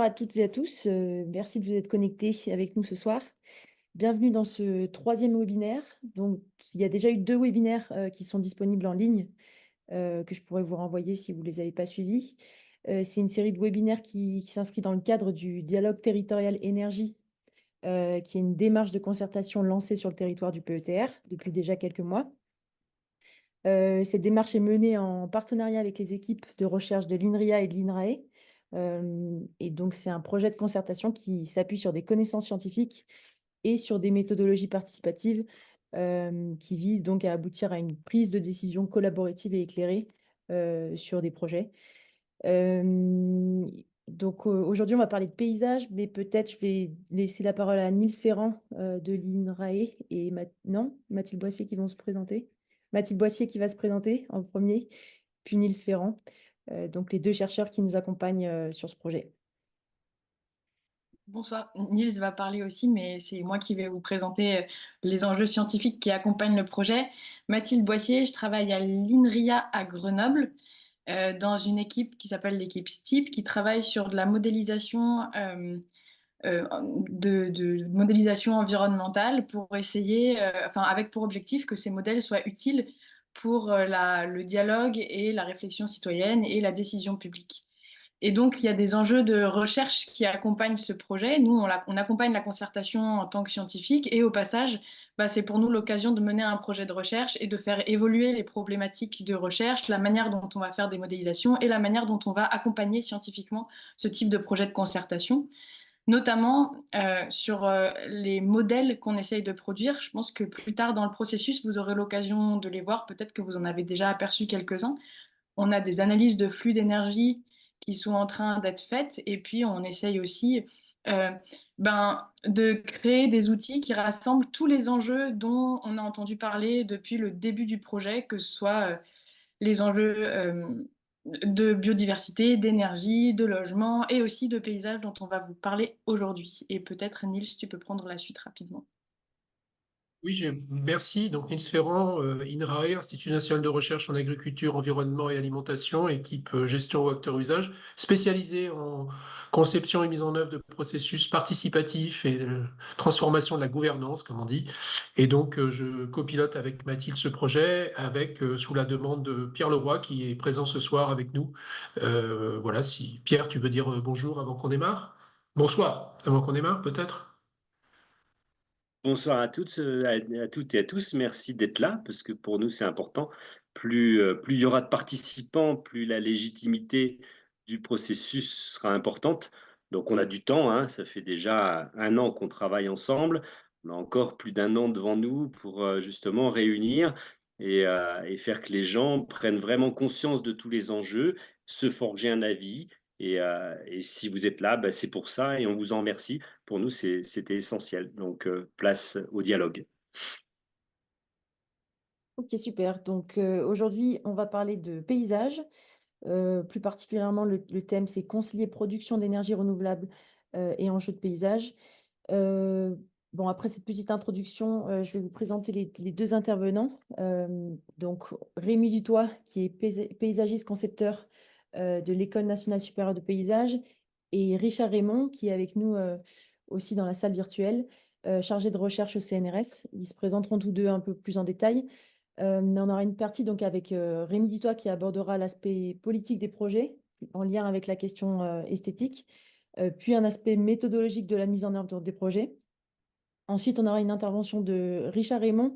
à toutes et à tous. Merci de vous être connectés avec nous ce soir. Bienvenue dans ce troisième webinaire. Donc, il y a déjà eu 2 webinaires qui sont disponibles en ligne, que je pourrais vous renvoyer si vous ne les avez pas suivis. C'est une série de webinaires qui s'inscrit dans le cadre du dialogue territorial énergie, qui est une démarche de concertation lancée sur le territoire du PETR depuis déjà quelques mois. Cette démarche est menée en partenariat avec les équipes de recherche de l'INRIA et de l'INRAE. Et donc, c'est un projet de concertation qui s'appuie sur des connaissances scientifiques et sur des méthodologies participatives qui visent donc à aboutir à une prise de décision collaborative et éclairée sur des projets. Donc, aujourd'hui, on va parler de paysage, mais peut-être je vais laisser la parole à Niels Ferrand de l'INRAE et Mathilde Boissier qui vont se présenter. Mathilde Boissier qui va se présenter en premier, puis Niels Ferrand, donc les 2 chercheurs qui nous accompagnent sur ce projet. Bonsoir, Niels va parler aussi, mais c'est moi qui vais vous présenter les enjeux scientifiques qui accompagnent le projet. Mathilde Boissier, je travaille à l'INRIA à Grenoble, dans une équipe qui s'appelle l'équipe STEEP, qui travaille sur de la modélisation, de modélisation environnementale pour essayer, avec pour objectif que ces modèles soient utiles pour le dialogue et la réflexion citoyenne et la décision publique. Et donc, il y a des enjeux de recherche qui accompagnent ce projet. Nous, on accompagne la concertation en tant que scientifique et au passage, c'est pour nous l'occasion de mener un projet de recherche et de faire évoluer les problématiques de recherche, la manière dont on va faire des modélisations et la manière dont on va accompagner scientifiquement ce type de projet de concertation, notamment sur les modèles qu'on essaye de produire. Je pense que plus tard dans le processus, vous aurez l'occasion de les voir. Peut-être que vous en avez déjà aperçu quelques-uns. On a des analyses de flux d'énergie qui sont en train d'être faites et puis on essaye aussi euh, de créer des outils qui rassemblent tous les enjeux dont on a entendu parler depuis le début du projet, que ce soit les enjeux de biodiversité, d'énergie, de logement et aussi de paysage dont on va vous parler aujourd'hui. Et peut-être, Niels, tu peux prendre la suite rapidement. Oui, merci. Donc, Niels Ferrand, INRAE, Institut national de recherche en agriculture, environnement et alimentation, équipe gestion ou acteur usage, spécialisée en conception et mise en œuvre de processus participatifs et transformation de la gouvernance, comme on dit. Et donc, je copilote avec Mathilde ce projet, avec sous la demande de Pierre Leroy, qui est présent ce soir avec nous. Voilà, si Pierre, tu veux dire bonjour avant qu'on démarre? Bonsoir, avant qu'on démarre, peut-être? Bonsoir à toutes, à toutes et à tous. Merci d'être là parce que pour nous, c'est important. Plus il y aura de participants, plus la légitimité du processus sera importante. Donc on a du temps, hein, ça fait déjà 1 an qu'on travaille ensemble. On a encore plus d'1 an devant nous pour justement réunir et faire que les gens prennent vraiment conscience de tous les enjeux, se forger un avis. Et si vous êtes là, c'est pour ça et on vous en remercie. Pour nous, c'était essentiel. Donc, place au dialogue. Ok, super. Donc aujourd'hui, on va parler de paysage. Plus particulièrement, le thème, c'est concilier production d'énergie renouvelable et enjeux de paysage. Bon, après cette petite introduction, je vais vous présenter les 2 intervenants. Donc, Rémi Dutoit, qui est paysagiste concepteur de l'École nationale supérieure de paysage, et Richard Raymond, qui est avec nous aussi dans la salle virtuelle, chargé de recherche au CNRS. Ils se présenteront tous 2 un peu plus en détail. Mais on aura une partie donc avec Rémi Dutoit qui abordera l'aspect politique des projets en lien avec la question esthétique, puis un aspect méthodologique de la mise en œuvre des projets. Ensuite, on aura une intervention de Richard Raymond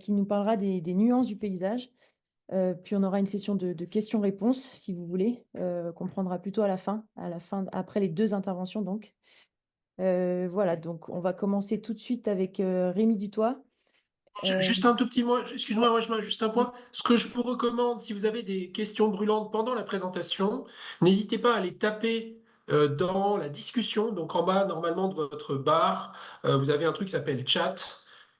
qui nous parlera des nuances du paysage. Puis on aura une session de questions-réponses, si vous voulez, qu'on prendra plutôt à la fin, après les 2 interventions donc. Voilà, donc on va commencer tout de suite avec Rémi Dutoit. Juste un tout petit mot, excuse-moi, moi, je mets juste un point. Ce que je vous recommande, si vous avez des questions brûlantes pendant la présentation, n'hésitez pas à les taper dans la discussion. Donc en bas, normalement, de votre barre, vous avez un truc qui s'appelle chat.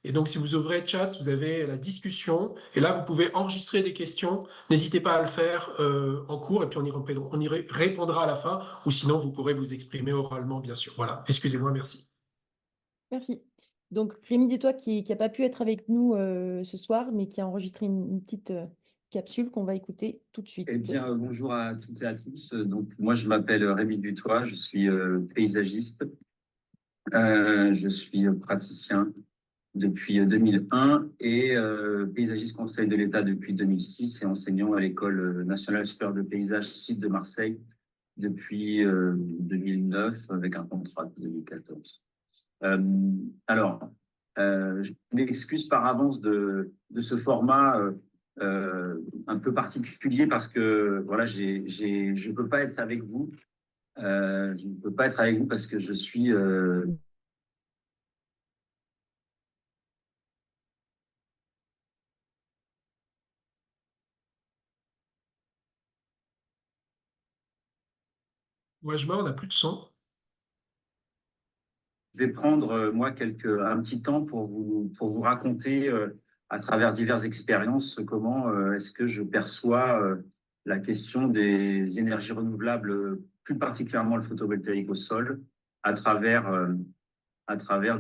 Et donc, si vous ouvrez chat, vous avez la discussion. Et là, vous pouvez enregistrer des questions. N'hésitez pas à le faire en cours et puis on y répondra à la fin. Ou sinon, vous pourrez vous exprimer oralement, bien sûr. Voilà, excusez-moi, merci. Merci. Donc, Rémi Détois qui n'a pas pu être avec nous ce soir, mais qui a enregistré une petite capsule qu'on va écouter tout de suite. Eh bien, bonjour à toutes et à tous. Donc, moi, je m'appelle Rémi Dutoit, je suis paysagiste. Je suis praticien depuis 2001 et paysagiste conseil de l'État depuis 2006 et enseignant à l'École nationale supérieure de paysage site de Marseille depuis 2009 avec un contrat de 2014. Alors, je m'excuse par avance de ce format un peu particulier parce que voilà, je ne peux pas être avec vous. Je ne peux pas être avec vous parce que je suis Wajma, on n'a plus de son. Je vais prendre, moi, un petit temps pour vous raconter, à travers diverses expériences, comment est-ce que je perçois la question des énergies renouvelables, plus particulièrement le photovoltaïque au sol, à travers, à travers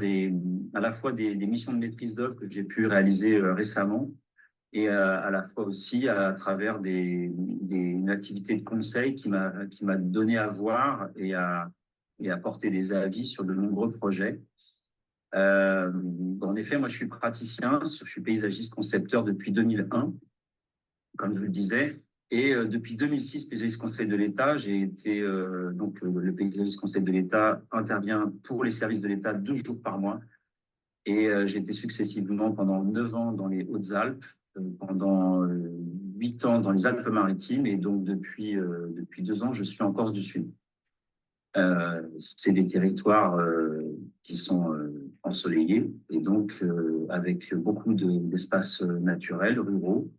à la fois des missions de maîtrise d'œuvre que j'ai pu réaliser récemment et à la fois aussi à travers une activité de conseil qui m'a donné à voir et à porter des avis sur de nombreux projets. En effet, moi, je suis praticien, je suis paysagiste concepteur depuis 2001, comme je vous le disais. Et depuis 2006, paysagiste conseil de l'État, j'ai été le paysagiste conseil de l'État intervient pour les services de l'État 2 jours par mois. Et j'ai été successivement pendant 9 ans dans les Hautes-Alpes, pendant 8 ans dans les Alpes-Maritimes, et donc depuis 2 ans, je suis en Corse du Sud. C'est des territoires qui sont ensoleillés et donc avec beaucoup d'espaces naturels, ruraux.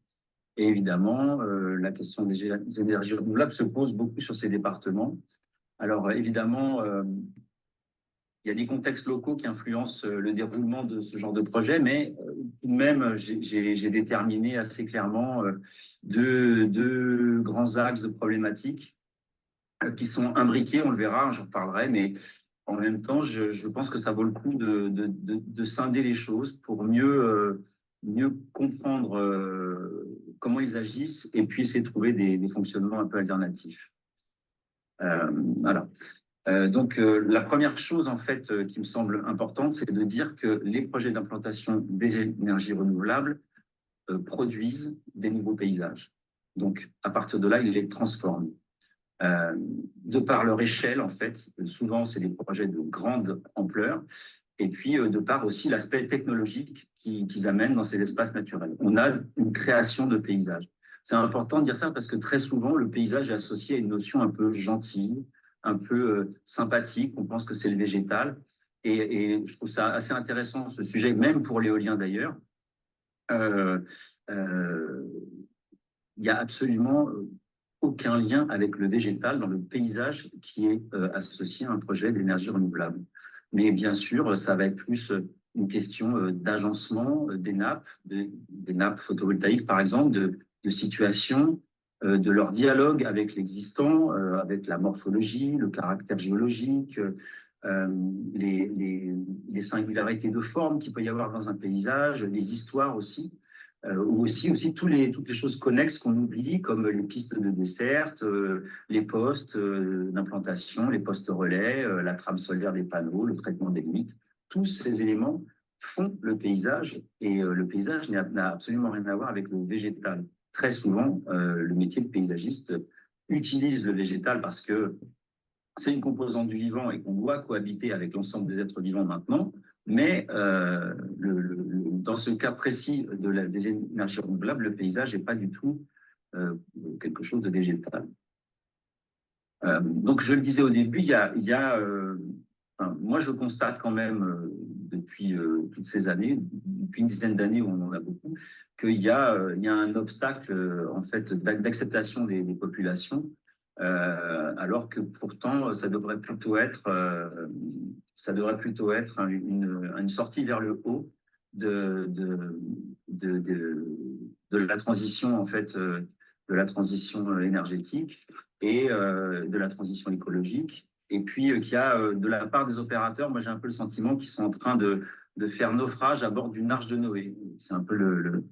Et évidemment, la question des énergies renouvelables se pose beaucoup sur ces départements. Alors évidemment, il y a des contextes locaux qui influencent le déroulement de ce genre de projet, mais tout de même, j'ai déterminé assez clairement deux grands axes de problématiques qui sont imbriqués, on le verra, j'en reparlerai, mais en même temps, je pense que ça vaut le coup de scinder les choses pour mieux comprendre comment ils agissent et puis essayer de trouver des fonctionnements un peu alternatifs. Voilà. La première chose en fait qui me semble importante, c'est de dire que les projets d'implantation des énergies renouvelables produisent des nouveaux paysages. Donc, à partir de là, ils les transforment. De par leur échelle, en fait, souvent, c'est des projets de grande ampleur, et puis de par aussi l'aspect technologique qu'ils amènent dans ces espaces naturels. On a une création de paysages. C'est important de dire ça parce que très souvent, le paysage est associé à une notion un peu gentille, un peu sympathique. On pense que c'est le végétal. Et je trouve ça assez intéressant, ce sujet, même pour l'éolien d'ailleurs. Il n'y a absolument aucun lien avec le végétal dans le paysage qui est associé à un projet d'énergie renouvelable. Mais bien sûr, ça va être plus une question d'agencement des nappes, des nappes photovoltaïques, par exemple, de situation, de leur dialogue avec l'existant, avec la morphologie, le caractère géologique, les singularités de forme qu'il peut y avoir dans un paysage, les histoires aussi. Ou aussi toutes les choses connexes qu'on oublie, comme les pistes de desserte, les postes d'implantation, les postes relais, la trame solaire des panneaux, le traitement des limites. Tous ces éléments font le paysage et le paysage n'a absolument rien à voir avec le végétal. Très souvent, le métier de paysagiste utilise le végétal parce que c'est une composante du vivant et qu'on doit cohabiter avec l'ensemble des êtres vivants maintenant. Mais dans ce cas précis des énergies renouvelables, le paysage n'est pas du tout quelque chose de végétal. Donc, je le disais au début, moi, je constate quand même depuis toutes ces années, depuis une dizaine d'années où on en a beaucoup, qu'il y a un obstacle en fait d'acceptation des populations. Alors que pourtant, ça devrait plutôt être une sortie vers le haut de la transition en fait, de la transition énergétique et de la transition écologique. Et puis qu'il y a de la part des opérateurs, moi j'ai un peu le sentiment qu'ils sont en train de faire naufrage à bord d'une arche de Noé. C'est un peu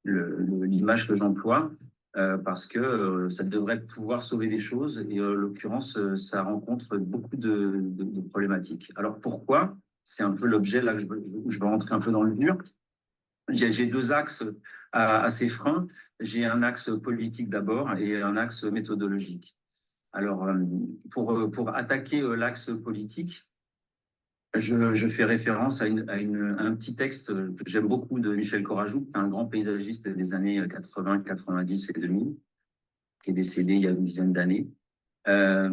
l'image que j'emploie, parce que ça devrait pouvoir sauver des choses, et en l'occurrence, ça rencontre beaucoup de problématiques. Alors pourquoi? C'est un peu l'objet là où je vais rentrer un peu dans le dur. J'ai deux axes à ces freins. J'ai un axe politique d'abord et un axe méthodologique. Alors, pour attaquer l'axe politique, je fais référence à un petit texte que j'aime beaucoup de Michel Courajou, un grand paysagiste des années 80, 90 et 2000, qui est décédé il y a une dizaine d'années. Euh,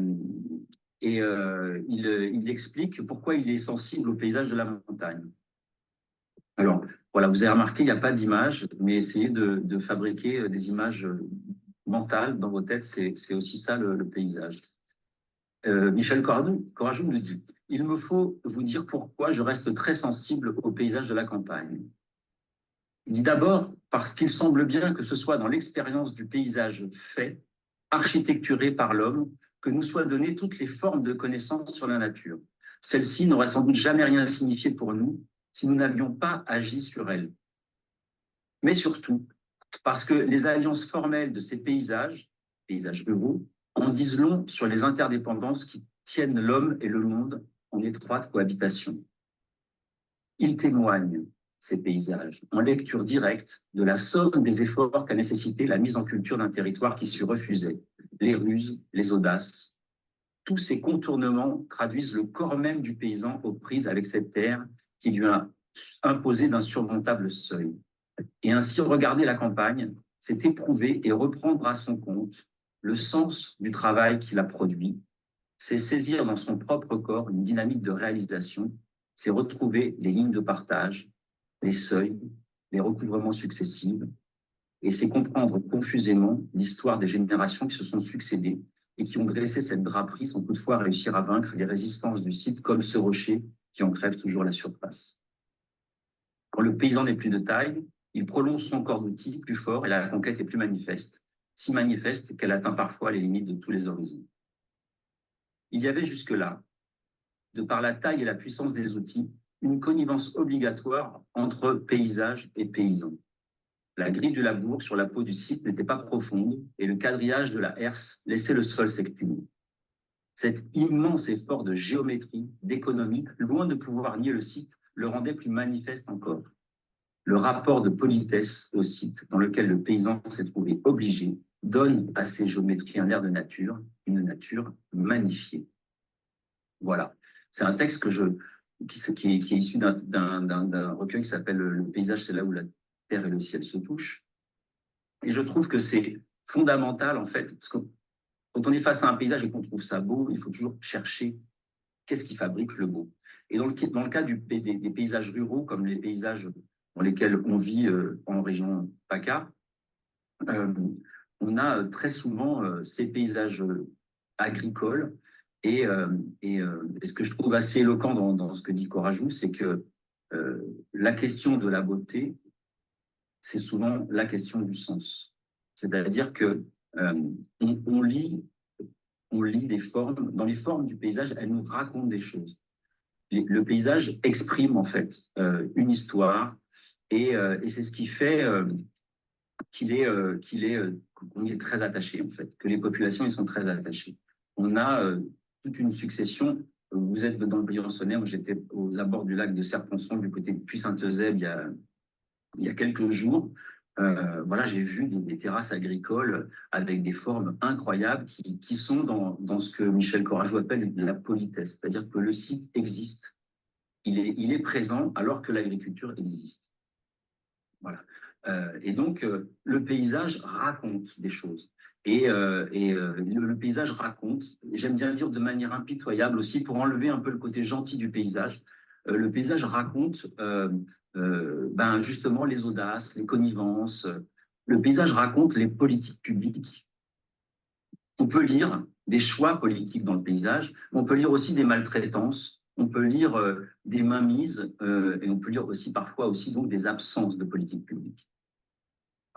il explique pourquoi il est sensible au paysage de la montagne. Alors, voilà, vous avez remarqué, il n'y a pas d'image, mais essayez de fabriquer des images mentales dans vos têtes, c'est aussi ça le paysage. Michel Courajou nous dit: il me faut vous dire pourquoi je reste très sensible au paysage de la campagne. Il dit d'abord parce qu'il semble bien que ce soit dans l'expérience du paysage fait, architecturé par l'homme, que nous soient données toutes les formes de connaissances sur la nature. Celle-ci n'aurait sans doute jamais rien signifié pour nous si nous n'avions pas agi sur elle. Mais surtout, parce que les alliances formelles de ces paysages ruraux, en disent long sur les interdépendances qui tiennent l'homme et le monde en étroite cohabitation. Ils témoignent, ces paysages, en lecture directe de la somme des efforts qu'a nécessité la mise en culture d'un territoire qui s'y refusait, les ruses, les audaces. Tous ces contournements traduisent le corps même du paysan aux prises avec cette terre qui lui a imposé d'insurmontables seuils. Et ainsi, regarder la campagne, c'est éprouver et reprendre à son compte le sens du travail qu'il a produit, c'est saisir dans son propre corps une dynamique de réalisation, c'est retrouver les lignes de partage, les seuils, les recouvrements successifs, et c'est comprendre confusément l'histoire des générations qui se sont succédées et qui ont dressé cette draperie sans toutefois réussir à vaincre les résistances du site comme ce rocher qui en crève toujours la surface. Quand le paysan n'est plus de taille, il prolonge son corps d'outils plus fort et la conquête est plus manifeste, si manifeste qu'elle atteint parfois les limites de tous les horizons. Il y avait jusque-là, de par la taille et la puissance des outils, une connivence obligatoire entre paysage et paysan. La grille du labour sur la peau du site n'était pas profonde et le quadrillage de la herse laissait le sol s'exprimer. Cet immense effort de géométrie, d'économie, loin de pouvoir nier le site, le rendait plus manifeste encore. Le rapport de politesse au site dans lequel le paysan s'est trouvé obligé donne à ces géométries un air de nature, une nature magnifiée. Voilà. C'est un texte qui est issu d'un recueil qui s'appelle Le paysage, c'est là où la terre et le ciel se touchent. Et je trouve que c'est fondamental, en fait, parce que quand on est face à un paysage et qu'on trouve ça beau, il faut toujours chercher qu'est-ce qui fabrique le beau. Et dans le cas des paysages ruraux, comme les paysages dans lesquels on vit en région PACA, on a très souvent ces paysages agricoles. Et ce que je trouve assez éloquent dans ce que dit Courajou, c'est que la question de la beauté, c'est souvent la question du sens. C'est-à-dire que on lit des formes, dans les formes du paysage, elles nous racontent des choses. Le paysage exprime en fait une histoire, et c'est ce qui fait qu'on y est très attaché en fait, que les populations y sont très attachées. On a toute une succession. Vous êtes dans le Briançonnais, moi j'étais aux abords du lac de Serponçon, du côté de Puy-Saint-Eusèbe, il y a quelques jours. Voilà, j'ai vu des terrasses agricoles avec des formes incroyables qui sont dans ce que Michel Courajou appelle la politesse, c'est-à-dire que le site existe, il est présent alors que l'agriculture existe. Voilà. Et donc, le paysage raconte des choses. Et le paysage raconte, j'aime bien dire de manière impitoyable aussi, pour enlever un peu le côté gentil du paysage, le paysage raconte justement les audaces, les connivences. Le paysage raconte les politiques publiques. On peut lire des choix politiques dans le paysage, mais on peut lire aussi des maltraitances, on peut lire des mainmises, et on peut lire aussi parfois aussi donc des absences de politique publique.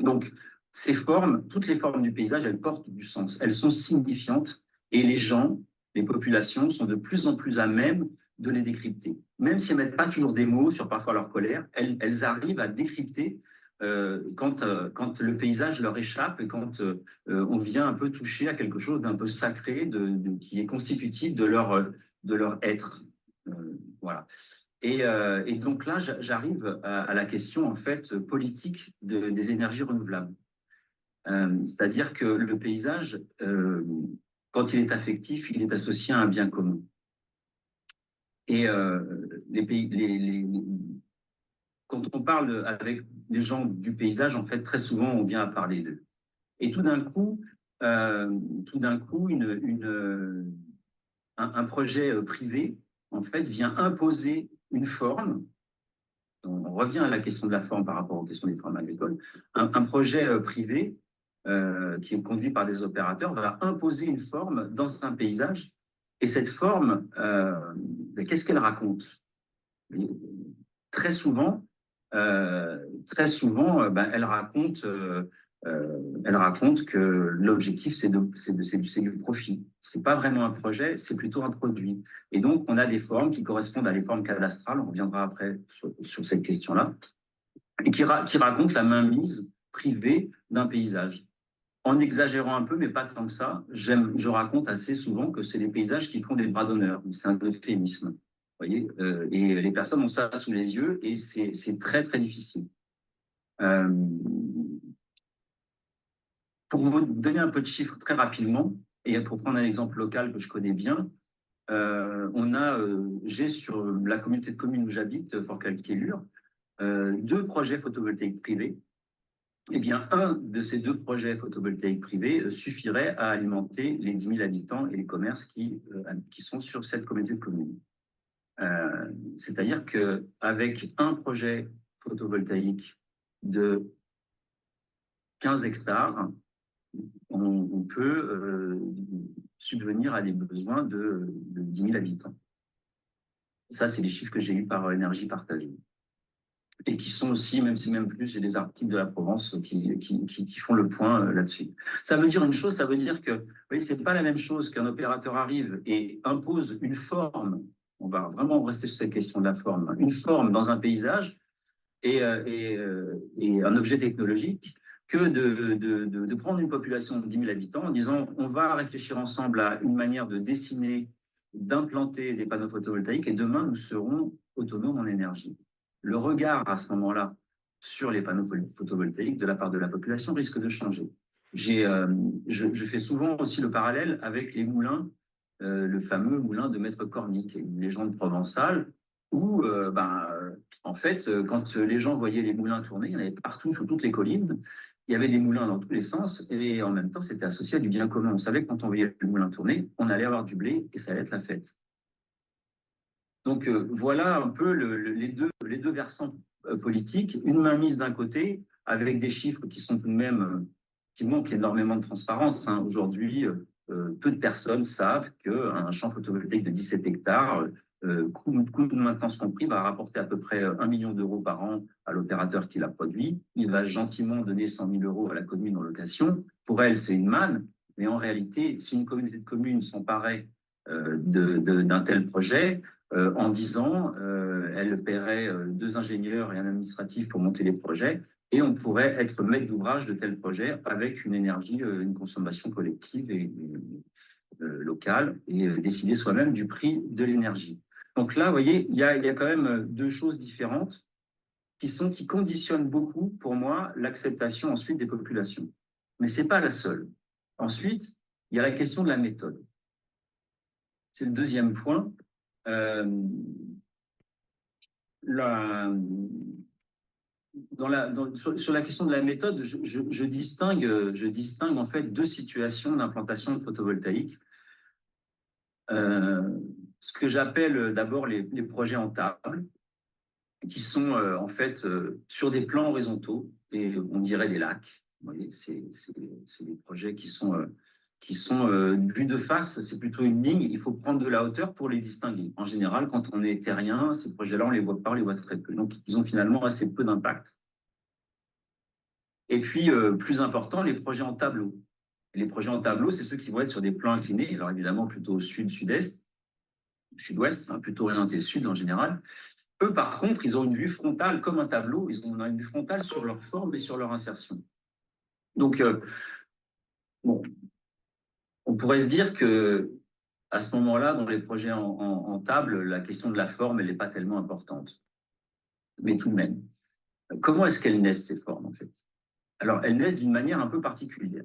Donc, ces formes, toutes les formes du paysage, elles portent du sens, elles sont signifiantes, et les gens, les populations sont de plus en plus à même de les décrypter. Même si elles ne mettent pas toujours des mots sur parfois leur colère, elles arrivent à décrypter quand le paysage leur échappe et quand on vient un peu toucher à quelque chose d'un peu sacré, qui est constitutif de leur être. Voilà. Et donc là, j'arrive à la question en fait politique des énergies renouvelables. C'est-à-dire que le paysage, quand il est affectif, il est associé à un bien commun. Et quand on parle avec les gens du paysage, en fait, très souvent, on vient à parler d'eux. Et tout d'un coup, un projet privé, en fait, vient imposer une forme. On revient à la question de la forme par rapport aux questions des formes agricoles. Un projet privé qui est conduit par des opérateurs va imposer une forme dans un paysage. Et cette forme, qu'est-ce qu'elle raconte? Très souvent, elle raconte que l'objectif, c'est du profit. Ce n'est pas vraiment un projet, c'est plutôt un produit. Et donc, on a des formes qui correspondent à des formes cadastrales, on reviendra après sur cette question-là, et qui racontent la mainmise privée d'un paysage. En exagérant un peu, mais pas tant que ça, je raconte assez souvent que c'est les paysages qui font des bras d'honneur. C'est un euphémisme. Voyez, et les personnes ont ça sous les yeux et c'est très, très difficile. Pour vous donner un peu de chiffres très rapidement, et pour prendre un exemple local que je connais bien, j'ai sur la communauté de communes où j'habite, Fort-Calquier-Lure, 2 projets photovoltaïques privés. Eh bien, un de ces 2 projets photovoltaïques privés suffirait à alimenter les 10 000 habitants et les commerces qui sont sur cette communauté de communes. C'est-à-dire qu'avec un projet photovoltaïque de 15 hectares, on peut subvenir à des besoins de 10 000 habitants. Ça, c'est les chiffres que j'ai eus par Énergie Partagée. Et qui sont aussi, même si même plus, j'ai des articles de la Provence qui font le point là-dessus. Ça veut dire une chose, ça veut dire que, vous voyez, c'est pas la même chose qu'un opérateur arrive et impose une forme. On va vraiment rester sur cette question de la forme. Une forme dans un paysage et un objet technologique que de prendre une population de 10 000 habitants en disant on va réfléchir ensemble à une manière de dessiner, d'implanter des panneaux photovoltaïques et demain nous serons autonomes en énergie. Le regard à ce moment-là sur les panneaux photovoltaïques de la part de la population risque de changer. Je fais souvent aussi le parallèle avec les moulins, le fameux moulin de Maître Cornic, une légende provençale où, en fait, quand les gens voyaient les moulins tourner, il y en avait partout sur toutes les collines, il y avait des moulins dans tous les sens et en même temps, c'était associé à du bien commun. On savait que quand on voyait le moulin tourner, on allait avoir du blé et ça allait être la fête. Donc voilà un peu les deux versants politiques, une mainmise d'un côté avec des chiffres qui sont tout de même qui manquent énormément de transparence. Hein. Aujourd'hui, peu de personnes savent qu'un champ photovoltaïque de 17 hectares, coût de maintenance compris, va rapporter à peu près 1 million d'euros par an à l'opérateur qui l'a produit. Il va gentiment donner 100 000 euros à la commune en location. Pour elle, c'est une manne, mais en réalité, si une communauté de communes s'emparait d'un tel projet, en 10 ans, elle paierait 2 ingénieurs et un administratif pour monter les projets et on pourrait être maître d'ouvrage de tels projets avec une énergie, une consommation collective et locale et décider soi-même du prix de l'énergie. Donc là, vous voyez, il y a quand même 2 choses différentes qui conditionnent beaucoup, pour moi, l'acceptation ensuite des populations. Mais ce n'est pas la seule. Ensuite, il y a la question de la méthode. C'est le deuxième point. Sur la question de la méthode, je distingue en fait 2 situations d'implantation de photovoltaïque. Ce que j'appelle d'abord les projets en table, qui sont en fait sur des plans horizontaux, et on dirait des lacs. Vous voyez, c'est des projets qui sont vus de face, c'est plutôt une ligne. Il faut prendre de la hauteur pour les distinguer. En général, quand on est terrien, ces projets-là, on les voit pas, on les voit très peu. Donc, ils ont finalement assez peu d'impact. Et puis, plus important, les projets en tableau. Et les projets en tableau, c'est ceux qui vont être sur des plans inclinés, alors évidemment plutôt au sud, sud-est, sud-ouest, enfin plutôt orienté sud en général. Eux, par contre, ils ont une vue frontale comme un tableau, ils ont une vue frontale sur leur forme et sur leur insertion. Donc, bon, on pourrait se dire que à ce moment-là, dans les projets en table, la question de la forme, elle n'est pas tellement importante. Mais tout de même, comment est-ce qu'elles naissent, ces formes, en fait? Alors, elles naissent d'une manière un peu particulière.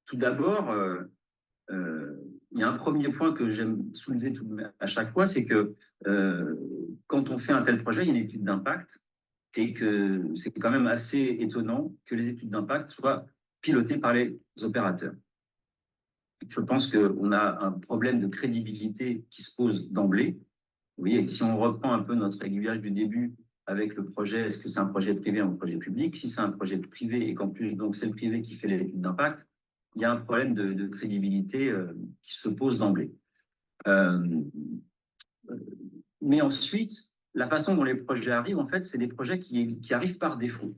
Tout d'abord, il y a un premier point que j'aime soulever à chaque fois, c'est que quand on fait un tel projet, il y a une étude d'impact et que c'est quand même assez étonnant que les études d'impact soient pilotées par les opérateurs. Je pense qu'on a un problème de crédibilité qui se pose d'emblée. Vous voyez, si on reprend un peu notre aiguillage du début avec le projet, est-ce que c'est un projet privé ou un projet public? Si c'est un projet privé et qu'en plus, donc, c'est le privé qui fait l'étude d'impact, il y a un problème de crédibilité qui se pose d'emblée. Mais ensuite, la façon dont les projets arrivent, en fait, c'est des projets qui arrivent par défaut.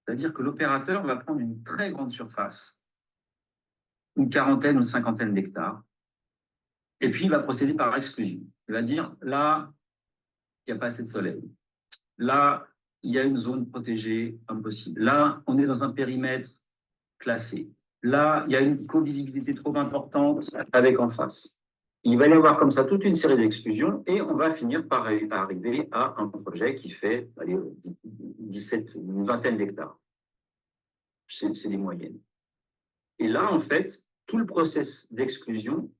C'est-à-dire que l'opérateur va prendre une très grande surface, une quarantaine ou une cinquantaine d'hectares, et puis il va procéder par exclusion. Il va dire, là, il n'y a pas assez de soleil. Là, il y a une zone protégée impossible. Là, on est dans un périmètre classé. Là, il y a une co-visibilité trop importante avec en face. Il va y avoir comme ça toute une série d'exclusions et on va finir par arriver à un projet qui fait 17, une vingtaine d'hectares. C'est des moyennes. Et là, en fait, tout le process d'exclusion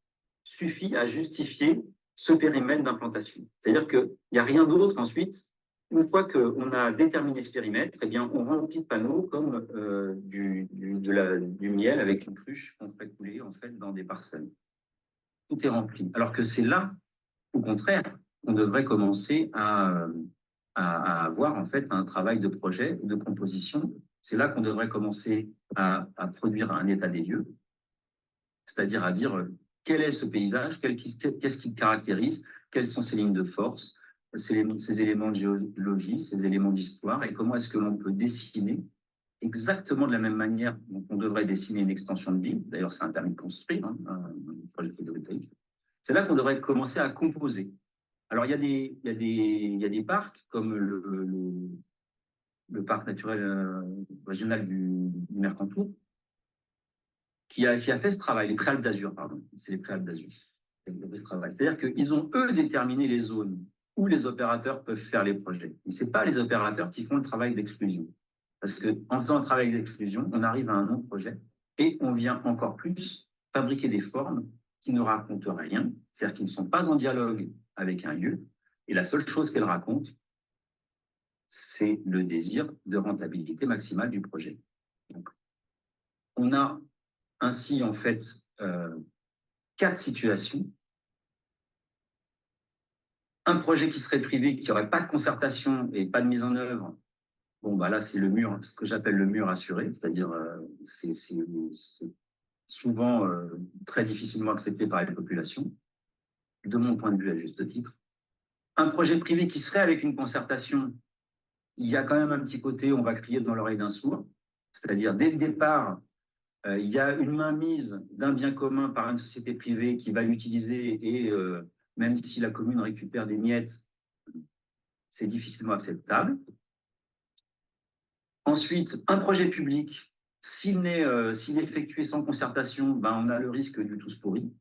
suffit à justifier ce périmètre d'implantation. C'est-à-dire qu'il n'y a rien d'autre ensuite. Une fois qu'on a déterminé ce périmètre, eh bien, on remplit le panneau comme du miel avec une cruche qu'on fait couler en fait, dans des parcelles. Tout est rempli. Alors que c'est là, au contraire, qu'on devrait commencer à avoir en fait un travail de projet, de composition. C'est là qu'on devrait commencer à produire un état des lieux, c'est-à-dire à dire quel est ce paysage, qu'est-ce qui le caractérise, quelles sont ses lignes de force, ces éléments de géologie, ces éléments d'histoire, et comment est-ce que l'on peut dessiner exactement de la même manière dont on devrait dessiner une extension de ville. D'ailleurs, c'est un permis de construire, hein, un projet photovoltaïque. C'est là qu'on devrait commencer à composer. Alors, il y a des parcs, comme le parc naturel régional du Mercantour, qui a fait ce travail, les Préalpes d'Azur, pardon. C'est les Préalpes d'Azur. C'est-à-dire qu'ils ont, eux, déterminé les zones où les opérateurs peuvent faire les projets. Et ce n'est pas les opérateurs qui font le travail d'exclusion. Parce qu'en faisant un travail d'exclusion, on arrive à un non-projet et on vient encore plus fabriquer des formes qui ne racontent rien, c'est-à-dire qui ne sont pas en dialogue avec un lieu. Et la seule chose qu'elles racontent, c'est le désir de rentabilité maximale du projet. Donc, on a ainsi, en fait, 4 situations. Un projet qui serait privé, qui n'aurait pas de concertation et pas de mise en œuvre. Bon, bah là, c'est le mur, ce que j'appelle le mur assuré, c'est-à-dire c'est souvent très difficilement accepté par les populations, de mon point de vue à juste titre. Un projet privé qui serait avec une concertation, il y a quand même un petit côté, on va crier dans l'oreille d'un sourd, c'est-à-dire dès le départ, il y a une mainmise d'un bien commun par une société privée qui va l'utiliser et même si la commune récupère des miettes, c'est difficilement acceptable. Ensuite, un projet public, s'il est effectué sans concertation, ben, on a le risque du tous pourri.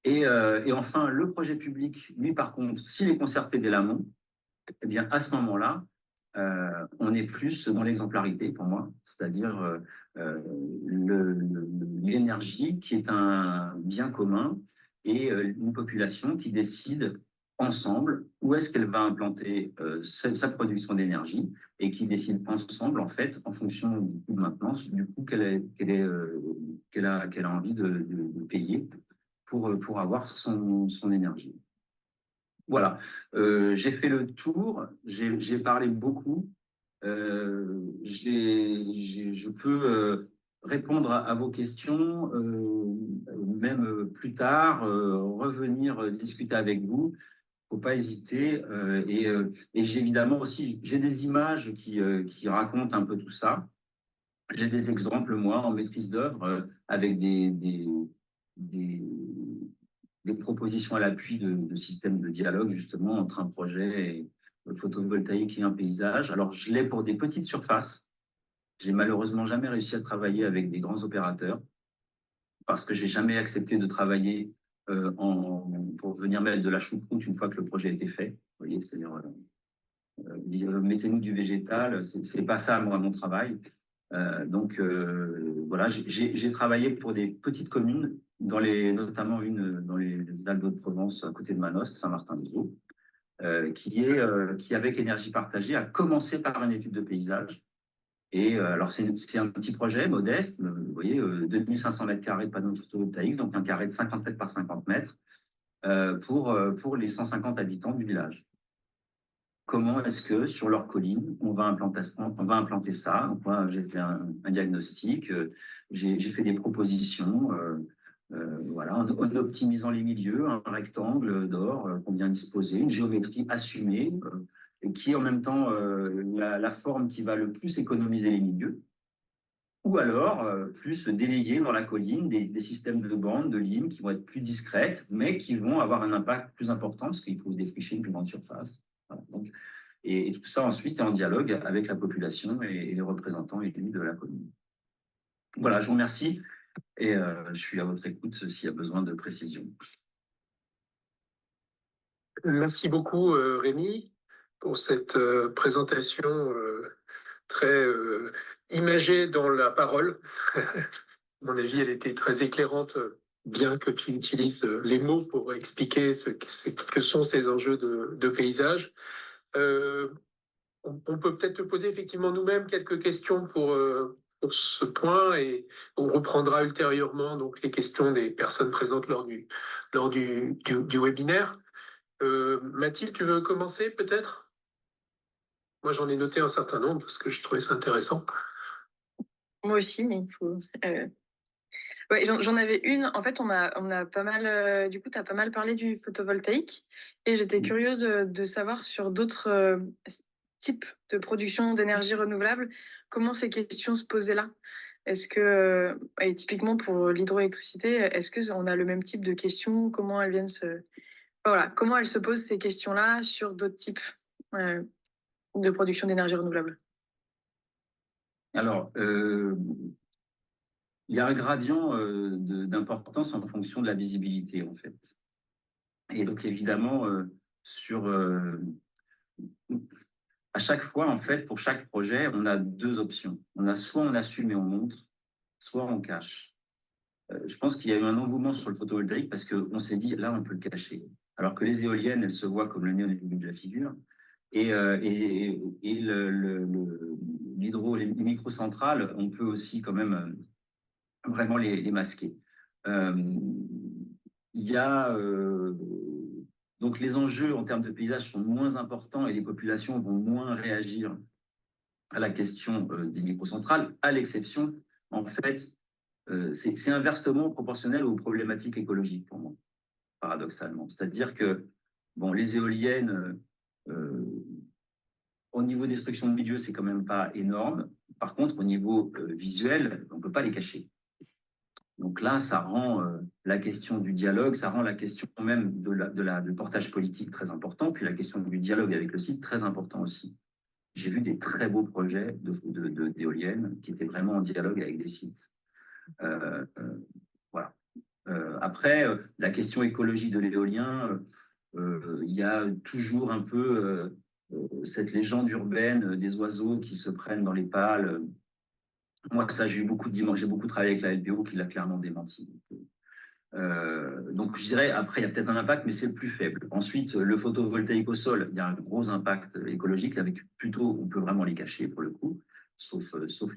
Et enfin, le projet public, lui, par contre, s'il est concerté dès l'amont, eh bien, à ce moment-là, on est plus dans l'exemplarité pour moi, c'est-à-dire l'énergie qui est un bien commun et une population qui décide ensemble où est-ce qu'elle va implanter sa production d'énergie et qui décide ensemble, en fait, en fonction du coût de maintenance, du coût qu'elle a envie de payer pour avoir son énergie. Voilà, j'ai fait le tour, j'ai parlé beaucoup. Je peux répondre à vos questions, même plus tard, revenir discuter avec vous. Il ne faut pas hésiter. Et j'ai évidemment aussi j'ai des images qui racontent un peu tout ça. J'ai des exemples, moi, en maîtrise d'œuvre, avec des des propositions à l'appui de systèmes de dialogue, justement, entre un projet et le photovoltaïque et un paysage. Alors, je l'ai pour des petites surfaces. J'ai malheureusement jamais réussi à travailler avec des grands opérateurs parce que j'ai jamais accepté de travailler pour venir mettre de la choucroute une fois que le projet a été fait. Vous voyez, c'est-à-dire, mettez-nous du végétal, c'est pas ça, moi, mon travail. Donc, voilà, j'ai travaillé pour des petites communes, notamment une dans les Alpes de Provence, à côté de Manosque, Saint-Martin-des-Eaux, qui, avec Énergie Partagée, a commencé par une étude de paysage. Et alors, c'est un petit projet modeste, vous voyez, 2500 mètres carrés de panneaux photovoltaïques, donc un carré de 50 mètres par 50 mètres, pour les 150 habitants du village. Comment est-ce que sur leur colline, on va implanter ça? Donc, moi, j'ai fait un diagnostic, j'ai fait des propositions, voilà, en optimisant les milieux, un rectangle d'or qu'on vient disposer, une géométrie assumée, et qui est en même temps la forme qui va le plus économiser les milieux, ou alors plus déléguer dans la colline des systèmes de bandes, de lignes qui vont être plus discrètes, mais qui vont avoir un impact plus important parce qu'il faut défricher une plus grande surface. Voilà. Donc, et tout ça ensuite est en dialogue avec la population et les représentants élus de la commune. Voilà, je vous remercie et je suis à votre écoute s'il y a besoin de précision. Merci beaucoup, Rémi, pour cette présentation très imagée dans la parole. À mon avis, elle était très éclairante, bien que tu utilises les mots pour expliquer ce que sont ces enjeux de paysage. On peut peut-être te poser effectivement nous-mêmes quelques questions pour ce point et on reprendra ultérieurement donc, les questions des personnes présentes lors du webinaire. Mathilde, tu veux commencer peut-être? Moi, j'en ai noté un certain nombre parce que je trouvais ça intéressant. Moi aussi, mais il faut. Ouais, j'en avais une. En fait, on a pas mal. Du coup, tu as pas mal parlé du photovoltaïque et j'étais curieuse de savoir sur d'autres types de production d'énergie renouvelable, comment ces questions se posaient là. Est-ce que, et typiquement pour l'hydroélectricité, est-ce qu'on a le même type de questions? Comment elles viennent se. Voilà, comment elles se posent ces questions-là sur d'autres types de production d'énergie renouvelable? Alors, il y a un gradient d'importance en fonction de la visibilité, en fait. Et donc, évidemment, à chaque fois, en fait, pour chaque projet, on a deux options. Soit on assume et on montre, soit on cache. Je pense qu'il y a eu un engouement sur le photovoltaïque parce qu'on s'est dit, là, on peut le cacher. Alors que les éoliennes, elles se voient comme le nez au début de la figure. Et les microcentrales, on peut aussi quand même vraiment les masquer. Il y a donc les enjeux en termes de paysage sont moins importants et les populations vont moins réagir à la question des microcentrales, à l'exception, en fait, c'est inversement proportionnel aux problématiques écologiques pour moi, paradoxalement. C'est-à-dire que bon, les éoliennes, au niveau destruction de milieu, c'est quand même pas énorme. Par contre, au niveau visuel, on ne peut pas les cacher. Donc là, ça rend la question du dialogue, ça rend la question même du portage politique très important, puis la question du dialogue avec le site très important aussi. J'ai vu des très beaux projets d'éoliennes qui étaient vraiment en dialogue avec des sites. Voilà. Après, la question écologie de l'éolien, il y a toujours un peu cette légende urbaine des oiseaux qui se prennent dans les pales. Moi, ça, j'ai beaucoup travaillé avec la LBO qui l'a clairement démenti. Donc, je dirais, après, il y a peut-être un impact, mais c'est le plus faible. Ensuite, le photovoltaïque au sol, il y a un gros impact écologique, avec plutôt, on peut vraiment les cacher pour le coup, sauf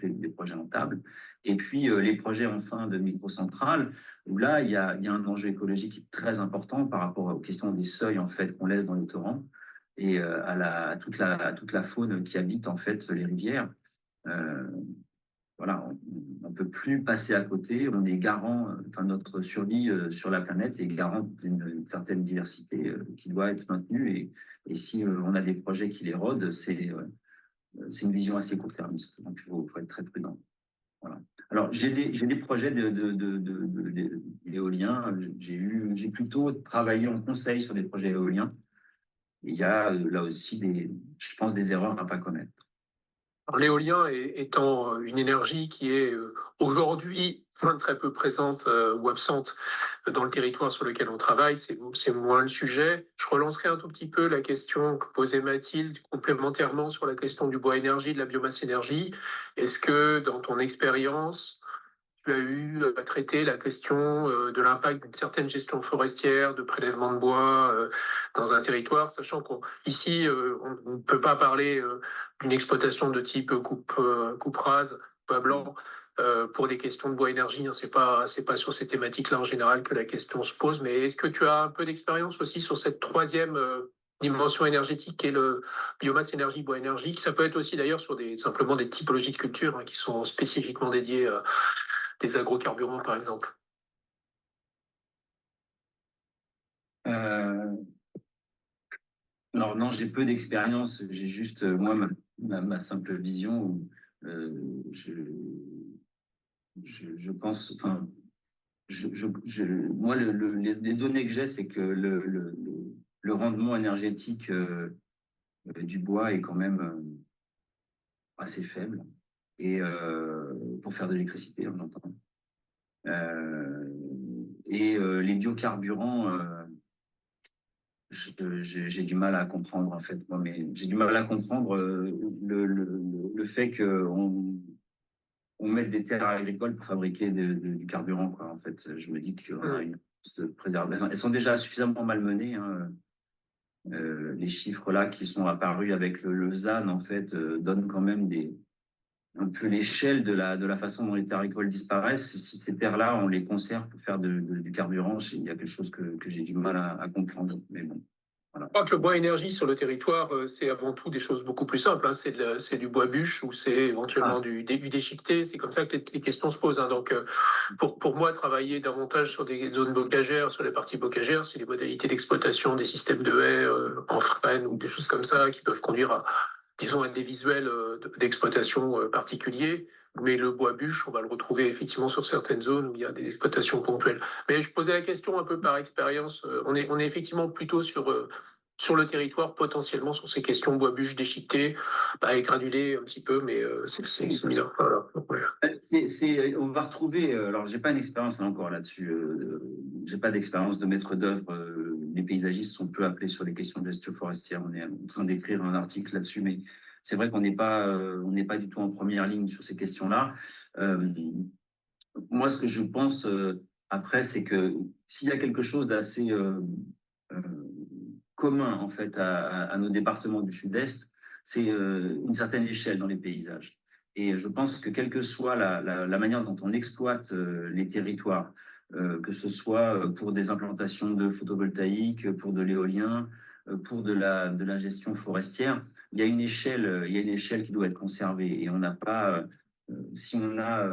les projets rentables. Et puis, les projets, enfin, de microcentrales, où là, il y a un enjeu écologique très important par rapport aux questions des seuils, en fait, qu'on laisse dans les torrents et à toute la faune qui habite, en fait, les rivières. Voilà, on ne peut plus passer à côté. On est garant, enfin notre survie sur la planète est garant d'une certaine diversité qui doit être maintenue. Et si on a des projets qui l'érodent, c'est une vision assez court-termiste. Donc il faut être très prudent. Voilà. Alors, j'ai des projets d'éolien. J'ai plutôt travaillé en conseil sur des projets éoliens. Il y a là aussi je pense, des erreurs à ne pas commettre. L'éolien étant une énergie qui est aujourd'hui très peu présente ou absente dans le territoire sur lequel on travaille, c'est moins le sujet. Je relancerai un tout petit peu la question que posait Mathilde complémentairement sur la question du bois énergie, de la biomasse énergie. Est-ce que dans ton expérience, tu as eu à traiter la question de l'impact d'une certaine gestion forestière, de prélèvement de bois dans un territoire, sachant qu'ici, on ne peut pas parler d'une exploitation de type coupe rase, bois blanc, pour des questions de bois énergie. Hein, c'est pas sur ces thématiques-là en général que la question se pose. Mais est-ce que tu as un peu d'expérience aussi sur cette troisième dimension énergétique qui est le biomasse énergie, bois énergie, qui ça peut être aussi d'ailleurs sur simplement des typologies de culture qui sont spécifiquement dédiées des agrocarburants, par exemple. Euh, alors non, j'ai peu d'expérience. J'ai juste, moi, ma simple vision où je, je pense, enfin, moi, les données que j'ai, c'est que le rendement énergétique du bois est quand même assez faible. Et pour faire de l'électricité, on entend. Les biocarburants, j'ai du mal à comprendre en fait. Moi, mais j'ai du mal à comprendre le fait qu'on mette des terres agricoles pour fabriquer du carburant, quoi. En fait, je me dis qu'on a une préservation. Elles sont déjà suffisamment malmenées, hein. Les chiffres là qui sont apparus avec le ZAN, en fait, donnent quand même un peu l'échelle de la façon dont les terres agricoles disparaissent. Si ces terres-là, on les conserve pour faire du carburant, il y a quelque chose que j'ai du mal à comprendre. Mais bon, voilà. Je crois que le bois énergie sur le territoire, c'est avant tout des choses beaucoup plus simples. Hein. C'est du bois bûche ou c'est éventuellement du déchiqueté. C'est comme ça que les questions se posent. Hein. Donc, pour moi, travailler davantage sur des zones bocagères, sur les parties bocagères, c'est les modalités d'exploitation des systèmes de haies en frêne ou des choses comme ça qui peuvent conduire à, disons, à des visuels d'exploitation particuliers. Mais le bois bûche, on va le retrouver effectivement sur certaines zones où il y a des exploitations ponctuelles. Mais je posais la question un peu par expérience. On est effectivement plutôt sur le territoire, potentiellement sur ces questions bois bûche déchiqueté, et granulé un petit peu, mais c'est similaire. Voilà. On va retrouver, alors j'ai pas une expérience là encore là-dessus, j'ai pas d'expérience de maître d'œuvre. Les paysagistes sont peu appelés sur les questions de gestion forestière. On est en train d'écrire un article là-dessus, mais c'est vrai qu'on n'est pas du tout en première ligne sur ces questions-là. Moi, ce que je pense après, c'est que s'il y a quelque chose d'assez euh, commun en fait à nos départements du Sud-Est, c'est une certaine échelle dans les paysages. Et je pense que quelle que soit la manière dont on exploite les territoires, que ce soit pour des implantations de photovoltaïque, pour de l'éolien, pour de la gestion forestière, il y a une échelle qui doit être conservée. Et on n'a pas, si on a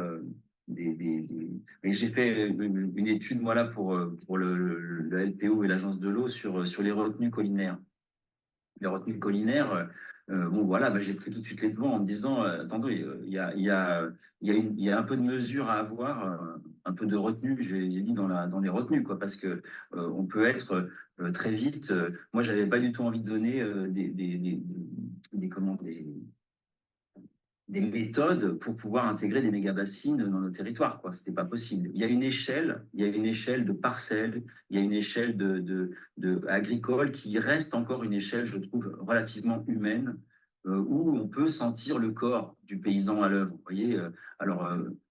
j'ai fait une étude moi là pour le LPO et l'agence de l'eau sur les retenues collinaires. Les retenues collinaires, bon voilà, j'ai pris tout de suite les devants en me disant, attendez, il y a un peu de mesure à avoir, un peu de retenue, j'ai dit dans les retenues, quoi, parce que on peut être très vite. Moi, j'avais pas du tout envie de donner des méthodes pour pouvoir intégrer des méga-bassines dans nos territoires, quoi. C'était pas possible. Il y a une échelle de parcelles, il y a une échelle de agricole qui reste encore une échelle, je trouve, relativement humaine, où on peut sentir le corps du paysan à l'œuvre. Vous voyez,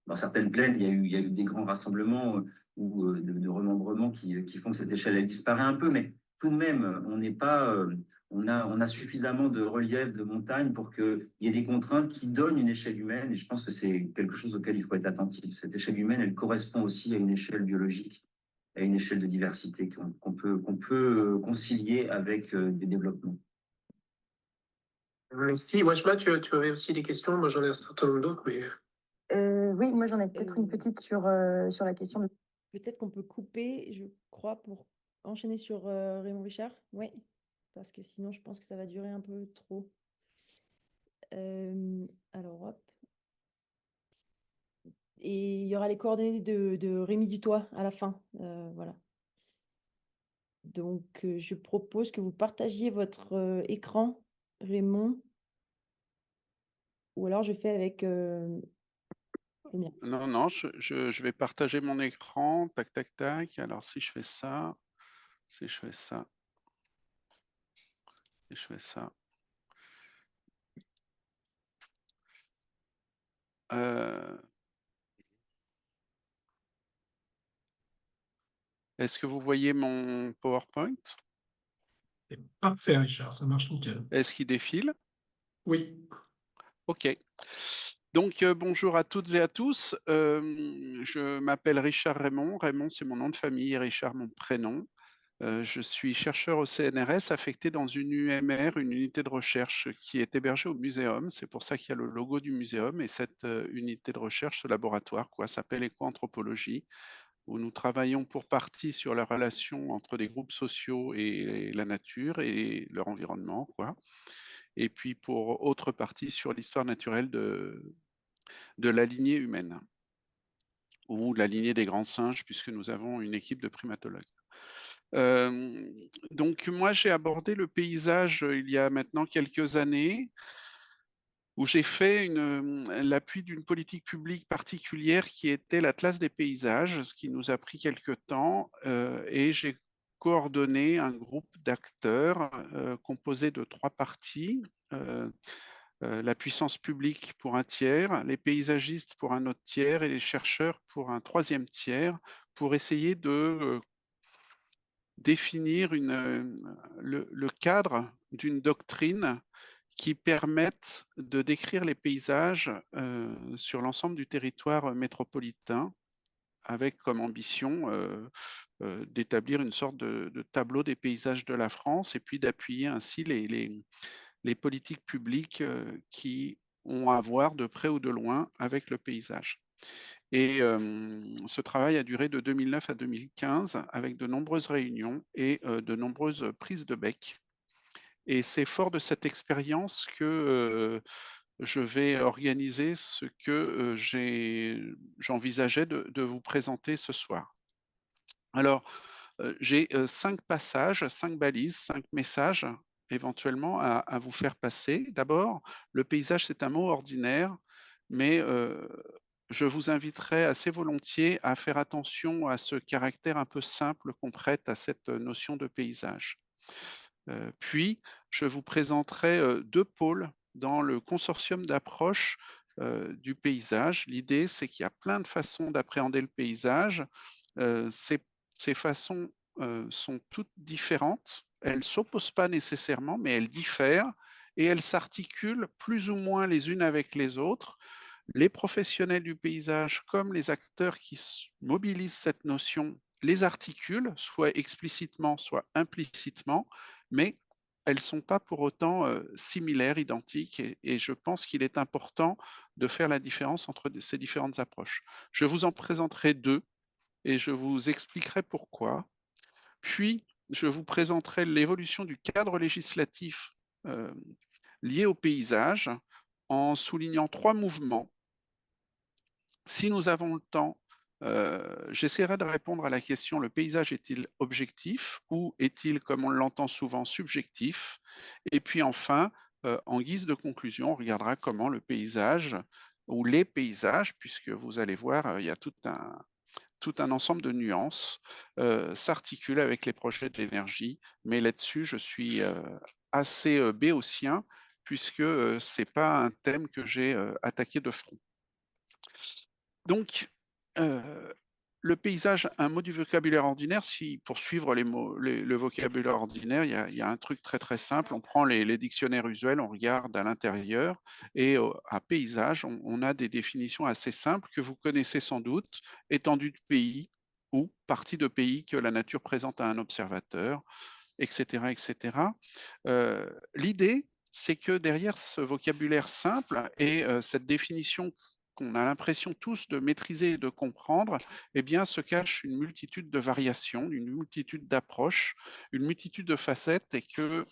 dans certaines plaines, il y a eu des grands rassemblements ou de remembrements qui font que cette échelle, elle disparaît un peu, mais tout de même, on n'est pas on a suffisamment de relief, de montagne pour qu'il y ait des contraintes qui donnent une échelle humaine. Et je pense que c'est quelque chose auquel il faut être attentif. Cette échelle humaine, elle correspond aussi à une échelle biologique, à une échelle de diversité qu'on peut concilier avec des développements. Merci. Weshma, tu avais aussi des questions. Moi, j'en ai un certain nombre d'autres, mais... Oui, moi j'en ai peut-être une petite sur la question de... Peut-être qu'on peut couper, je crois, pour enchaîner sur Raymond Richard. Oui, parce que sinon je pense que ça va durer un peu trop. Alors hop. et il y aura les coordonnées de Rémi Dutoit à la fin. Voilà. Donc, je propose que vous partagiez votre écran, Raymond, ou alors je fais avec le mien. Non, non, je vais partager mon écran. Tac, tac, tac. Alors, si je fais ça, si je fais ça, si je fais ça. Est-ce que vous voyez mon PowerPoint? C'est parfait, Richard, ça marche nickel. Est-ce qu'il défile? Oui. OK. Donc, bonjour à toutes et à tous. Je m'appelle Richard Raymond. Raymond, c'est mon nom de famille et Richard, mon prénom. Je suis chercheur au CNRS affecté dans une UMR, une unité de recherche qui est hébergée au muséum. C'est pour ça qu'il y a le logo du muséum. Et cette unité de recherche, ce laboratoire, s'appelle éco-anthropologie, où nous travaillons pour partie sur la relation entre des groupes sociaux et la nature et leur environnement, et puis pour autre partie sur l'histoire naturelle de la lignée humaine, ou la lignée des grands singes, puisque nous avons une équipe de primatologues. Donc moi, j'ai abordé le paysage il y a maintenant quelques années, où j'ai fait l'appui d'une politique publique particulière qui était l'Atlas des paysages, ce qui nous a pris quelques temps, et j'ai coordonné un groupe d'acteurs composé de 3 parties, la puissance publique pour un tiers, les paysagistes pour un autre tiers et les chercheurs pour un troisième tiers, pour essayer de définir le cadre d'une doctrine qui permette de décrire les paysages sur l'ensemble du territoire métropolitain, avec comme ambition d'établir une sorte de tableau des paysages de la France et puis d'appuyer ainsi les politiques publiques qui ont à voir de près ou de loin avec le paysage. Et ce travail a duré de 2009 à 2015 avec de nombreuses réunions et de nombreuses prises de bec. Et c'est fort de cette expérience que je vais organiser ce que j'envisageais de vous présenter ce soir. Alors, j'ai 5 passages, 5 balises, 5 messages éventuellement à vous faire passer. D'abord, le paysage, c'est un mot ordinaire, mais je vous inviterai assez volontiers à faire attention à ce caractère un peu simple qu'on prête à cette notion de paysage. Puis, je vous présenterai 2 pôles dans le consortium d'approche du paysage. L'idée, c'est qu'il y a plein de façons d'appréhender le paysage. Ces façons sont toutes différentes. Elles ne s'opposent pas nécessairement, mais elles diffèrent et elles s'articulent plus ou moins les unes avec les autres. Les professionnels du paysage comme les acteurs qui mobilisent cette notion les articulent, soit explicitement, soit implicitement, mais elles ne sont pas pour autant similaires, identiques, et je pense qu'il est important de faire la différence entre ces différentes approches. Je vous en présenterai 2 et je vous expliquerai pourquoi. Puis, je vous présenterai l'évolution du cadre législatif lié au paysage en soulignant 3 mouvements. Si nous avons le temps, j'essaierai de répondre à la question: le paysage est-il objectif ou est-il, comme on l'entend souvent, subjectif? Et puis enfin, en guise de conclusion, on regardera comment le paysage ou les paysages, puisque vous allez voir, il y a tout un ensemble de nuances, s'articulent avec les projets de l'énergie. Mais là-dessus, je suis assez béotien, puisque ce n'est pas un thème que j'ai attaqué de front. Donc, le paysage, un mot du vocabulaire ordinaire, si pour suivre le vocabulaire ordinaire, il y a un truc très très simple. On prend les dictionnaires usuels, on regarde à l'intérieur, et à paysage, on a des définitions assez simples que vous connaissez sans doute: étendue de pays ou partie de pays que la nature présente à un observateur, etc., etc. L'idée, c'est que derrière ce vocabulaire simple et cette définition qu'on a l'impression tous de maîtriser et de comprendre, eh bien, se cache une multitude de variations, une multitude d'approches, une multitude de facettes, et que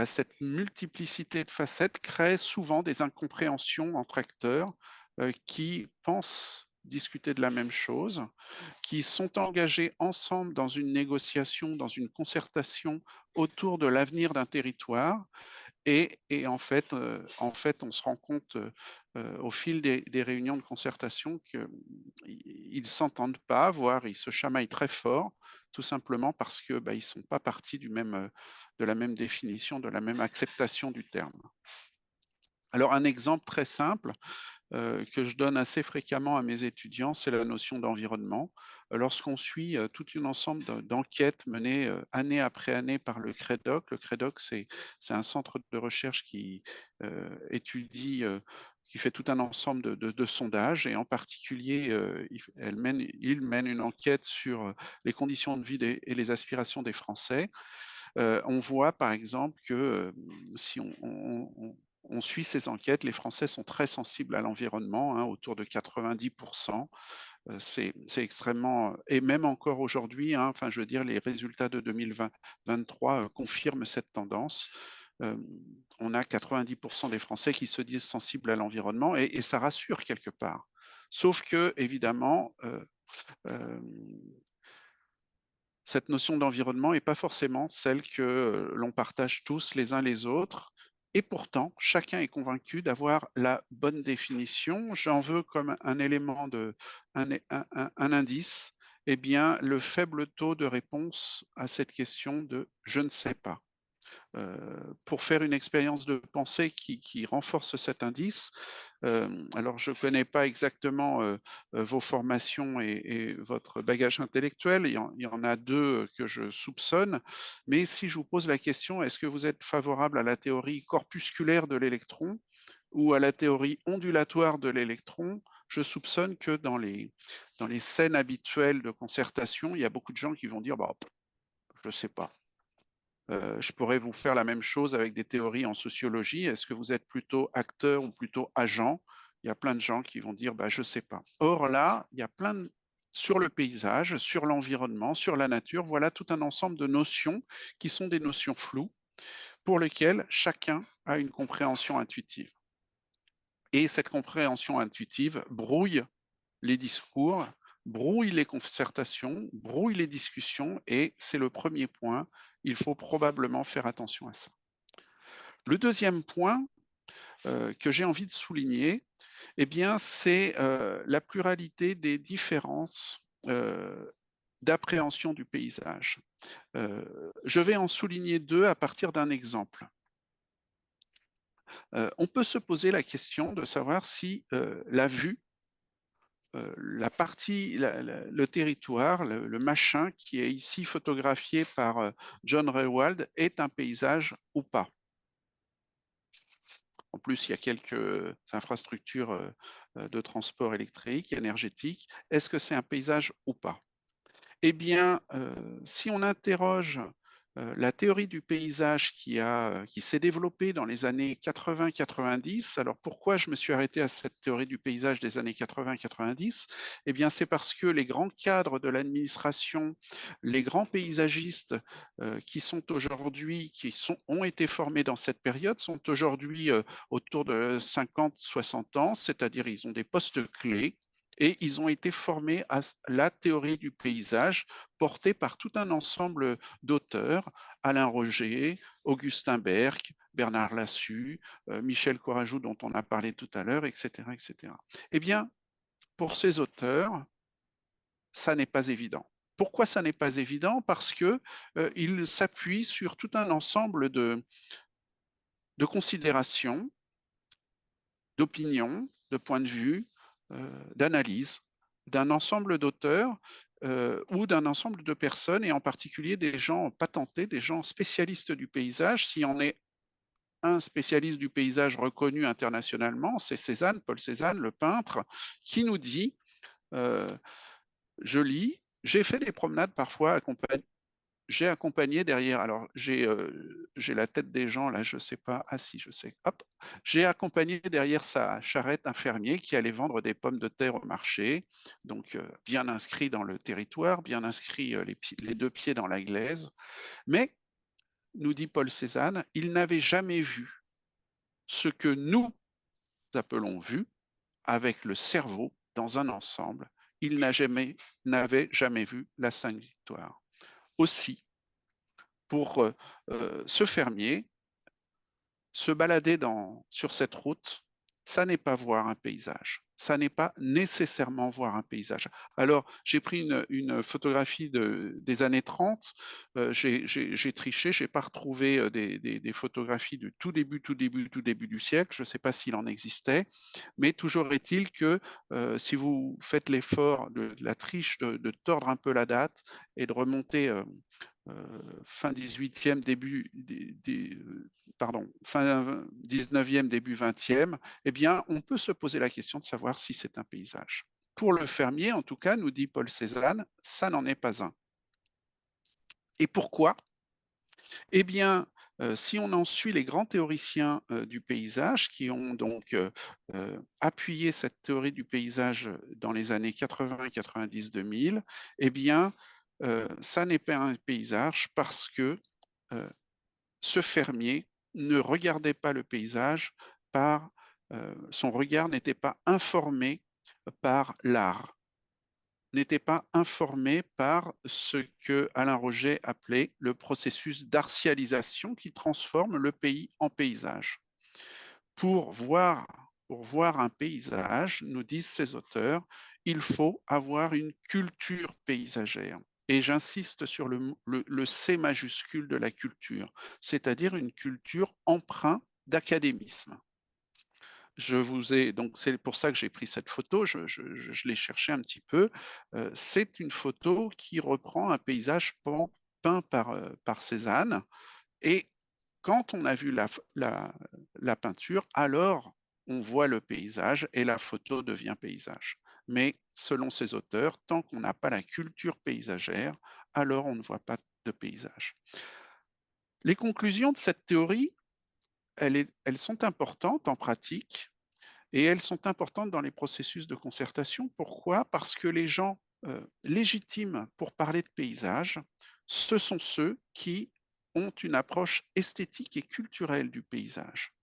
cette multiplicité de facettes crée souvent des incompréhensions entre acteurs, qui pensent discuter de la même chose, qui sont engagés ensemble dans une négociation, dans une concertation autour de l'avenir d'un territoire. Et en fait, on se rend compte au fil des réunions de concertation qu'ils ne s'entendent pas, voire ils se chamaillent très fort, tout simplement parce que ils sont pas partis de la même définition, de la même acceptation du terme. Alors un exemple très simple que je donne assez fréquemment à mes étudiants, c'est la notion d'environnement. Lorsqu'on suit tout un ensemble d'enquêtes menées année après année par le CREDOC, c'est un centre de recherche qui étudie, qui fait tout un ensemble de sondages, et en particulier, il mène une enquête sur les conditions de vie et les aspirations des Français. On voit par exemple que si on suit ces enquêtes, les Français sont très sensibles à l'environnement, hein, autour de 90%. C'est extrêmement, et même encore aujourd'hui, hein, enfin, je veux dire, les résultats de 2023 confirment cette tendance. On a 90% des Français qui se disent sensibles à l'environnement, et ça rassure quelque part. Sauf que, évidemment, cette notion d'environnement n'est pas forcément celle que l'on partage tous les uns les autres. Et pourtant, chacun est convaincu d'avoir la bonne définition. J'en veux comme un élément un indice, eh bien, le faible taux de réponse à cette question de « je ne sais pas ». Pour faire une expérience de pensée qui renforce cet indice. Alors, je ne connais pas exactement vos formations et votre bagage intellectuel. Il y en a deux que je soupçonne. Mais si je vous pose la question, est-ce que vous êtes favorable à la théorie corpusculaire de l'électron ou à la théorie ondulatoire de l'électron? Je soupçonne que dans les scènes habituelles de concertation, il y a beaucoup de gens qui vont dire bah, je ne sais pas. Je pourrais vous faire la même chose avec des théories en sociologie. Est-ce que vous êtes plutôt acteur ou plutôt agent? Il y a plein de gens qui vont dire bah, je ne sais pas. Or là, il y a sur le paysage, sur l'environnement, sur la nature, voilà tout un ensemble de notions qui sont des notions floues pour lesquelles chacun a une compréhension intuitive. Et cette compréhension intuitive brouille les discours, brouille les concertations, brouille les discussions, et c'est le premier point. Il faut probablement faire attention à ça. Le deuxième point que j'ai envie de souligner, eh bien, c'est la pluralité des différences d'appréhension du paysage. Je vais en souligner deux à partir d'un exemple. On peut se poser la question de savoir si la vue, le territoire, le machin qui est ici photographié par John Rewald est un paysage ou pas. En plus, il y a quelques infrastructures de transport électrique, énergétique. Est-ce que c'est un paysage ou pas? Eh bien, si on interroge la théorie du paysage qui s'est développée dans les années 80-90, alors pourquoi je me suis arrêté à cette théorie du paysage des années 80-90? Eh bien, c'est parce que les grands cadres de l'administration, les grands paysagistes qui ont été formés dans cette période, sont aujourd'hui autour de 50-60 ans, c'est-à-dire ils ont des postes clés. Et ils ont été formés à la théorie du paysage portée par tout un ensemble d'auteurs, Alain Roger, Augustin Berck, Bernard Lassus, Michel Courajou, dont on a parlé tout à l'heure, etc., etc. Eh bien, pour ces auteurs, ça n'est pas évident. Pourquoi ça n'est pas évident? Parce qu'ils s'appuient sur tout un ensemble de considérations, d'opinions, de points de vue, d'analyse d'un ensemble d'auteurs ou d'un ensemble de personnes, et en particulier des gens patentés, des gens spécialistes du paysage. S'il y en est un spécialiste du paysage reconnu internationalement, c'est Cézanne, Paul Cézanne, le peintre, qui nous dit je lis, j'ai fait des promenades parfois accompagnées. J'ai accompagné derrière, alors j'ai la tête des gens, là, je ne sais pas, ah si, je sais, hop, j'ai accompagné derrière sa charrette un fermier qui allait vendre des pommes de terre au marché, donc bien inscrit dans le territoire, bien inscrit les deux pieds dans la glaise, mais, nous dit Paul Cézanne, il n'avait jamais vu ce que nous appelons vue, avec le cerveau dans un ensemble. Il n'avait jamais vu la Sainte-Victoire. Aussi, pour ce fermier, se balader sur cette route, ça n'est pas voir un paysage. Ça n'est pas nécessairement voir un paysage. Alors, j'ai pris une photographie des années 30. J'ai triché, je n'ai pas retrouvé des photographies du tout début du siècle. Je ne sais pas s'il en existait, mais toujours est-il que si vous faites l'effort de la triche de tordre un peu la date et de remonter fin 18e, fin 19e, début 20e, eh bien, on peut se poser la question de savoir si c'est un paysage. Pour le fermier, en tout cas, nous dit Paul Cézanne, ça n'en est pas un. Et pourquoi? Eh bien, si on en suit les grands théoriciens du paysage qui ont donc appuyé cette théorie du paysage dans les années 80, 90, 2000, eh bien, ça n'est pas un paysage parce que ce fermier ne regardait pas le paysage son regard n'était pas informé par l'art, n'était pas informé par ce que Alain Roget appelait le processus d'artialisation qui transforme le pays en paysage. Pour voir un paysage, nous disent ces auteurs, il faut avoir une culture paysagère. Et j'insiste sur le C majuscule de la culture, c'est-à-dire une culture empreinte d'académisme. Donc c'est pour ça que j'ai pris cette photo, je l'ai cherché un petit peu. C'est une photo qui reprend un paysage peint par Cézanne. Et quand on a vu la peinture, alors on voit le paysage et la photo devient paysage. Mais selon ces auteurs, tant qu'on n'a pas la culture paysagère, alors on ne voit pas de paysage. Les conclusions de cette théorie, elles sont importantes en pratique et elles sont importantes dans les processus de concertation. Pourquoi? Parce que les gens légitimes pour parler de paysage, ce sont ceux qui ont une approche esthétique et culturelle du paysage.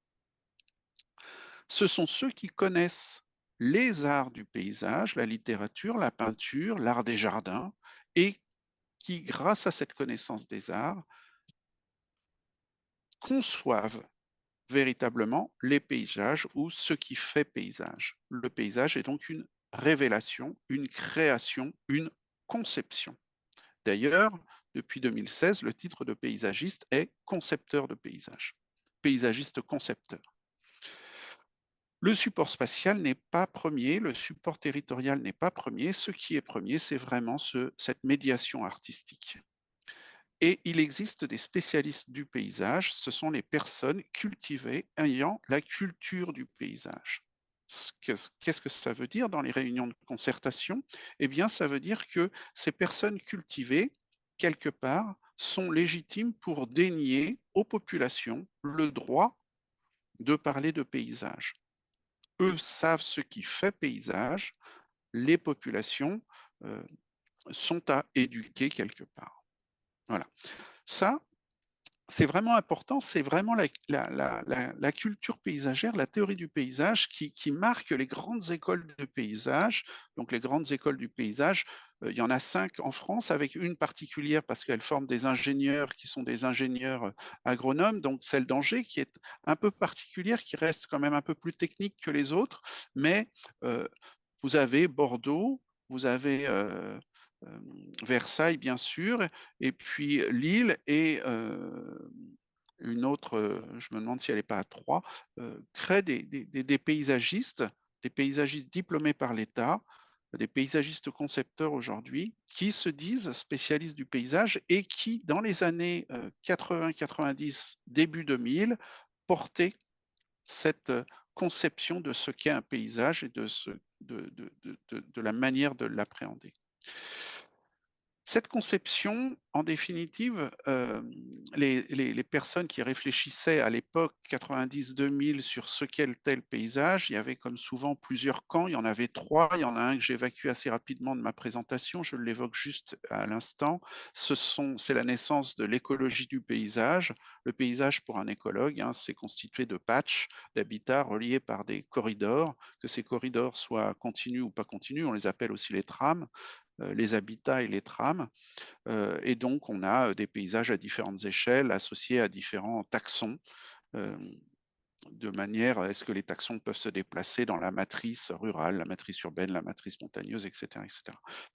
Ce sont ceux qui connaissent les arts du paysage, la littérature, la peinture, l'art des jardins, et qui, grâce à cette connaissance des arts, conçoivent véritablement les paysages ou ce qui fait paysage. Le paysage est donc une révélation, une création, une conception. D'ailleurs, depuis 2016, le titre de paysagiste est concepteur de paysage, paysagiste concepteur. Le support spatial n'est pas premier, le support territorial n'est pas premier. Ce qui est premier, c'est vraiment cette médiation artistique. Et il existe des spécialistes du paysage, ce sont les personnes cultivées ayant la culture du paysage. Qu'est-ce que ça veut dire dans les réunions de concertation? Eh bien, ça veut dire que ces personnes cultivées, quelque part, sont légitimes pour dénier aux populations le droit de parler de paysage. Eux savent ce qui fait paysage, les populations sont à éduquer quelque part. Voilà. Ça, c'est vraiment important, c'est vraiment la culture paysagère, la théorie du paysage qui marque les grandes écoles de paysage. Donc les grandes écoles du paysage, il y en a 5 en France, avec une particulière parce qu'elles forment des ingénieurs qui sont des ingénieurs agronomes, donc celle d'Angers qui est un peu particulière, qui reste quand même un peu plus technique que les autres, mais vous avez Bordeaux, vous avez Versailles, bien sûr, et puis Lille et une autre, je me demande si elle n'est pas à Troyes, crée des paysagistes diplômés par l'État, des paysagistes concepteurs aujourd'hui, qui se disent spécialistes du paysage et qui, dans les années 80-90, début 2000, portaient cette conception de ce qu'est un paysage et de la manière de l'appréhender. Cette conception, en définitive, les personnes qui réfléchissaient à l'époque 90-2000 sur ce qu'est le tel paysage, il y avait comme souvent plusieurs camps, il y en avait 3, il y en a un que j'évacue assez rapidement de ma présentation, je l'évoque juste à l'instant. C'est la naissance de l'écologie du paysage. Le paysage pour un écologue, hein, c'est constitué de patchs, d'habitats reliés par des corridors, que ces corridors soient continus ou pas continus, on les appelle aussi les trames, les habitats et les trames. Et donc, on a des paysages à différentes échelles associés à différents taxons, de manière à ce que les taxons peuvent se déplacer dans la matrice rurale, la matrice urbaine, la matrice montagneuse, etc. etc.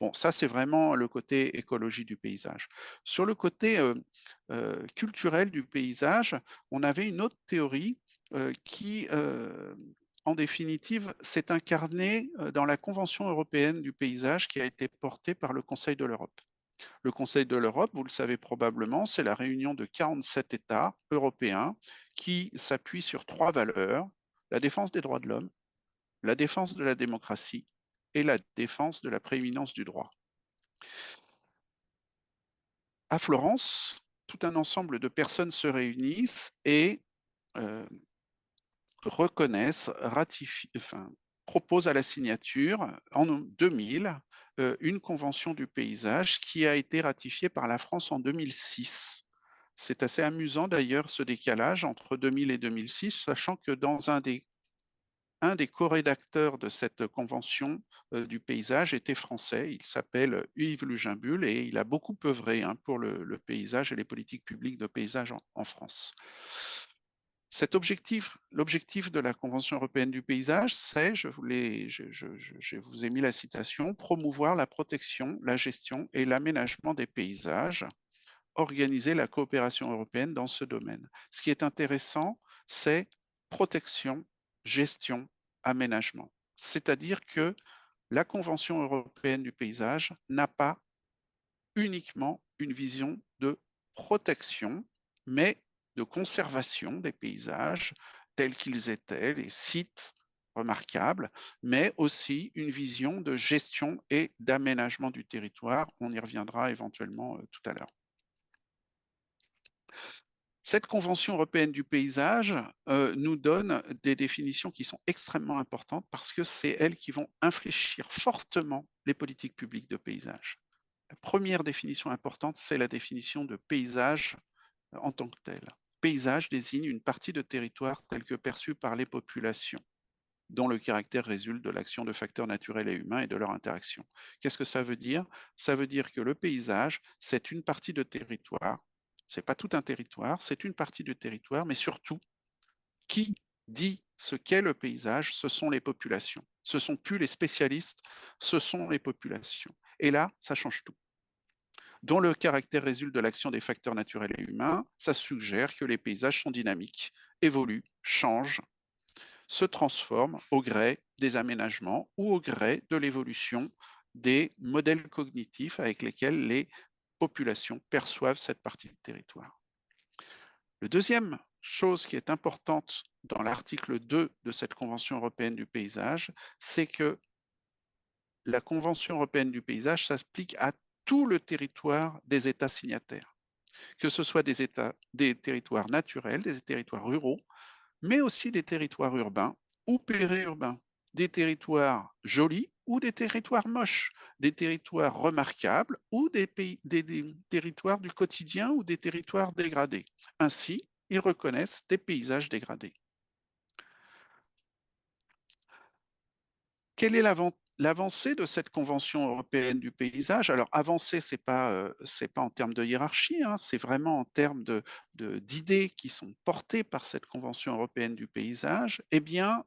Bon, ça, c'est vraiment le côté écologie du paysage. Sur le côté culturel du paysage, on avait une autre théorie qui, en définitive, s'est incarnée dans la Convention européenne du paysage qui a été portée par le Conseil de l'Europe. Le Conseil de l'Europe, vous le savez probablement, c'est la réunion de 47 États européens qui s'appuient sur 3 valeurs, la défense des droits de l'homme, la défense de la démocratie et la défense de la prééminence du droit. À Florence, tout un ensemble de personnes se réunissent et reconnaissent, ratifient, proposent à la signature en 2000 une convention du paysage qui a été ratifiée par la France en 2006. C'est assez amusant d'ailleurs ce décalage entre 2000 et 2006, sachant que dans un des co-rédacteurs de cette convention du paysage était français. Il s'appelle Yves Luginbull et il a beaucoup œuvré pour le paysage et les politiques publiques de paysage en France. L'objectif de la Convention européenne du paysage, c'est, je vous ai mis la citation, promouvoir la protection, la gestion et l'aménagement des paysages, organiser la coopération européenne dans ce domaine. Ce qui est intéressant, c'est protection, gestion, aménagement. C'est-à-dire que la Convention européenne du paysage n'a pas uniquement une vision de protection, mais de conservation des paysages tels qu'ils étaient, les sites remarquables, mais aussi une vision de gestion et d'aménagement du territoire. On y reviendra éventuellement tout à l'heure. Cette Convention européenne du paysage nous donne des définitions qui sont extrêmement importantes parce que c'est elles qui vont infléchir fortement les politiques publiques de paysage. La première définition importante, c'est la définition de paysage en tant que tel. Paysage désigne une partie de territoire telle que perçue par les populations, dont le caractère résulte de l'action de facteurs naturels et humains et de leur interaction. Qu'est-ce que ça veut dire? Ça veut dire que le paysage, c'est une partie de territoire, c'est pas tout un territoire, c'est une partie de territoire, mais surtout, qui dit ce qu'est le paysage, ce sont les populations. Ce ne sont plus les spécialistes, ce sont les populations. Et là, ça change tout. Dont le caractère résulte de l'action des facteurs naturels et humains, ça suggère que les paysages sont dynamiques, évoluent, changent, se transforment au gré des aménagements ou au gré de l'évolution des modèles cognitifs avec lesquels les populations perçoivent cette partie du territoire. La deuxième chose qui est importante dans l'article 2 de cette Convention européenne du paysage, c'est que la Convention européenne du paysage s'applique à tout le territoire des États signataires, que ce soit des territoires naturels, des territoires ruraux, mais aussi des territoires urbains ou périurbains, des territoires jolis ou des territoires moches, des territoires remarquables ou des territoires du quotidien ou des territoires dégradés. Ainsi, ils reconnaissent des paysages dégradés. Quel est l'avancée de cette Convention européenne du paysage? Alors, avancée, ce n'est pas en termes de hiérarchie, hein, c'est vraiment en termes d'idées qui sont portées par cette Convention européenne du paysage. Eh bien,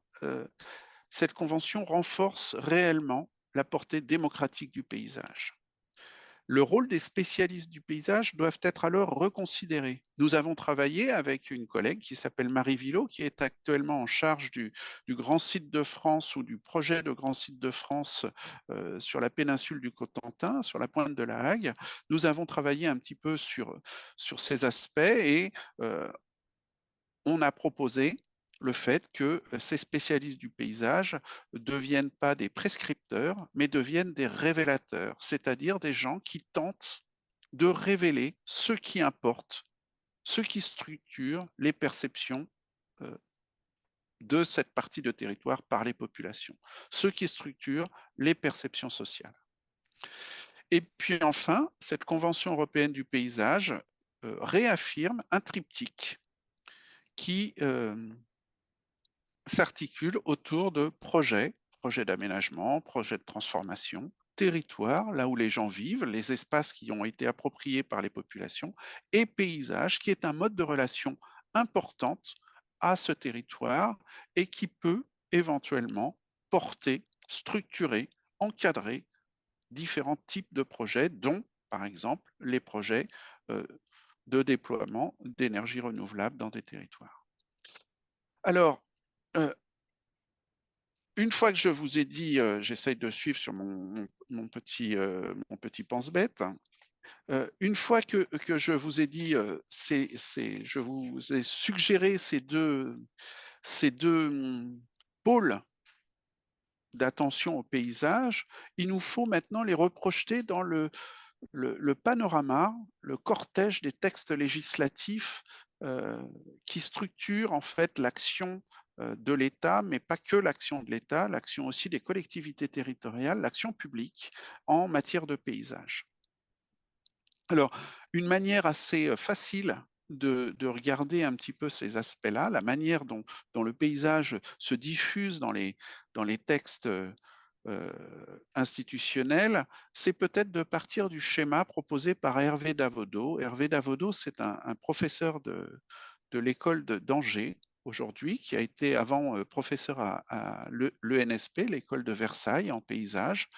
cette convention renforce réellement la portée démocratique du paysage. Le rôle des spécialistes du paysage doivent être alors reconsidérés. Nous avons travaillé avec une collègue qui s'appelle Marie Villot, qui est actuellement en charge du Grand Site de France ou du projet de Grand Site de France sur la péninsule du Cotentin, sur la pointe de la Hague. Nous avons travaillé un petit peu sur ces aspects et on a proposé le fait que ces spécialistes du paysage ne deviennent pas des prescripteurs, mais deviennent des révélateurs, c'est-à-dire des gens qui tentent de révéler ce qui importe, ce qui structure les perceptions de cette partie de territoire par les populations, ce qui structure les perceptions sociales. Et puis enfin, cette Convention européenne du paysage réaffirme un triptyque qui s'articule autour de projets d'aménagement, projets de transformation, territoire, là où les gens vivent, les espaces qui ont été appropriés par les populations, et paysage, qui est un mode de relation importante à ce territoire et qui peut éventuellement porter, structurer, encadrer différents types de projets, dont par exemple les projets de déploiement d'énergie renouvelable dans des territoires. Alors, une fois que je vous ai dit, j'essaye de suivre sur mon petit pense-bête. Une fois que je vous ai dit, je vous ai suggéré ces deux pôles d'attention au paysage, il nous faut maintenant les reprojeter dans le panorama, le cortège des textes législatifs qui structurent en fait l'action de l'État, mais pas que l'action de l'État, l'action aussi des collectivités territoriales, l'action publique en matière de paysage. Alors, une manière assez facile de regarder un petit peu ces aspects-là, la manière dont le paysage se diffuse dans les textes institutionnels, c'est peut-être de partir du schéma proposé par Hervé Davodo. Hervé Davodo, c'est un professeur de l'école d'Angers aujourd'hui, qui a été avant professeur à l'ENSP, l'école de Versailles en paysage,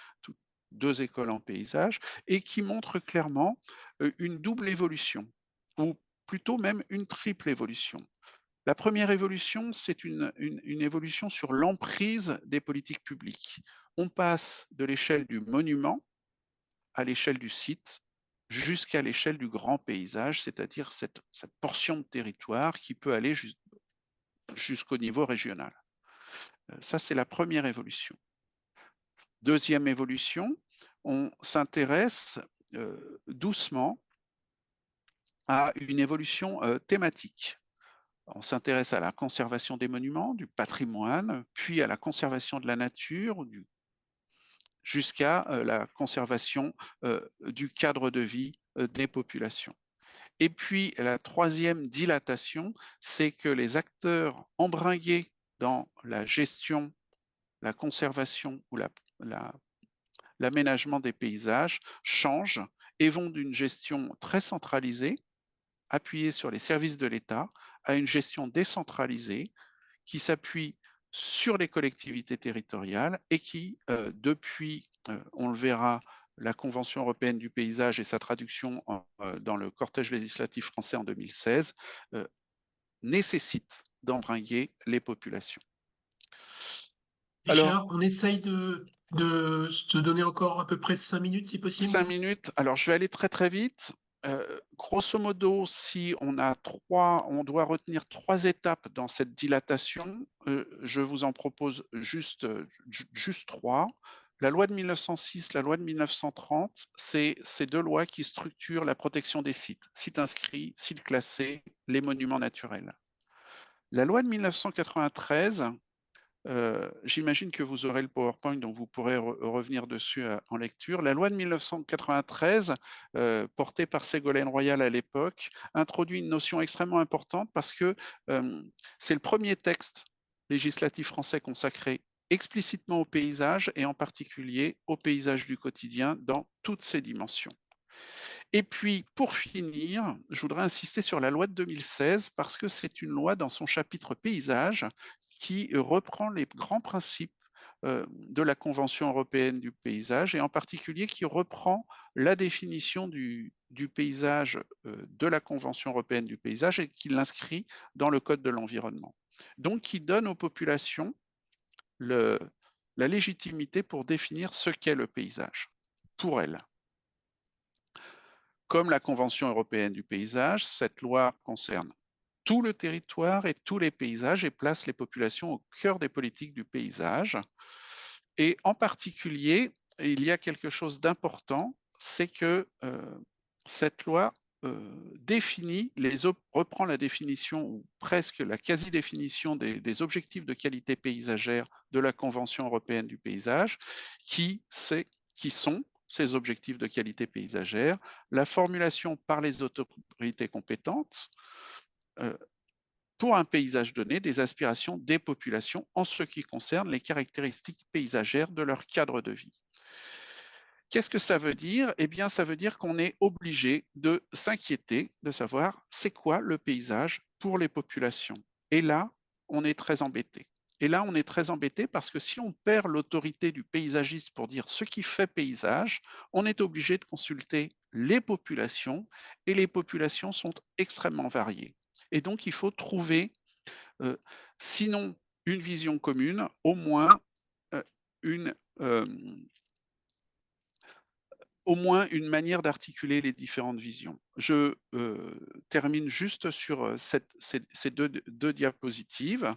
deux écoles en paysage, et qui montre clairement une double évolution, ou plutôt même une triple évolution. La première évolution, c'est une évolution sur l'emprise des politiques publiques. On passe de l'échelle du monument à l'échelle du site, jusqu'à l'échelle du grand paysage, c'est-à-dire cette portion de territoire qui peut aller jusqu'au niveau régional. Ça, c'est la première évolution. Deuxième évolution, on s'intéresse doucement à une évolution thématique. On s'intéresse à la conservation des monuments, du patrimoine, puis à la conservation de la nature, jusqu'à la conservation du cadre de vie des populations. Et puis, la troisième dilatation, c'est que les acteurs embringués dans la gestion, la conservation ou l'aménagement des paysages changent et vont d'une gestion très centralisée, appuyée sur les services de l'État, à une gestion décentralisée qui s'appuie sur les collectivités territoriales et qui, depuis, on le verra, la Convention européenne du paysage et sa traduction dans le cortège législatif français en 2016, nécessite d'embringuer les populations. Richard, on essaye de se donner encore à peu près 5 minutes, si possible. 5 minutes. Alors, je vais aller très, très vite. Grosso modo, si on doit retenir 3 étapes dans cette dilatation, je vous en propose juste 3. La loi de 1906, la loi de 1930, c'est ces 2 lois qui structurent la protection des sites inscrits, sites classés, les monuments naturels. La loi de 1993, j'imagine que vous aurez le PowerPoint, donc vous pourrez revenir dessus en lecture. La loi de 1993, portée par Ségolène Royal à l'époque, introduit une notion extrêmement importante parce que c'est le premier texte législatif français consacré explicitement au paysage et en particulier au paysage du quotidien dans toutes ses dimensions. Et puis, pour finir, je voudrais insister sur la loi de 2016 parce que c'est une loi dans son chapitre paysage qui reprend les grands principes de la Convention européenne du paysage et en particulier qui reprend la définition du paysage de la Convention européenne du paysage et qui l'inscrit dans le Code de l'environnement. Donc, qui donne aux populations la légitimité pour définir ce qu'est le paysage pour elles. Comme la Convention européenne du paysage, cette loi concerne tout le territoire et tous les paysages et place les populations au cœur des politiques du paysage. Et en particulier, il y a quelque chose d'important, c'est que cette loi reprend la définition, ou presque la quasi-définition des objectifs de qualité paysagère de la Convention européenne du paysage, qui sont ces objectifs de qualité paysagère, la formulation par les autorités compétentes pour un paysage donné des aspirations des populations en ce qui concerne les caractéristiques paysagères de leur cadre de vie. Qu'est-ce que ça veut dire? Eh bien, ça veut dire qu'on est obligé de s'inquiéter, de savoir c'est quoi le paysage pour les populations. Et là, on est très embêté. Et là, on est très embêté parce que si on perd l'autorité du paysagiste pour dire ce qui fait paysage, on est obligé de consulter les populations et les populations sont extrêmement variées. Et donc, il faut trouver, sinon une vision commune, au moins une une manière d'articuler les différentes visions. Je termine juste sur ces deux diapositives,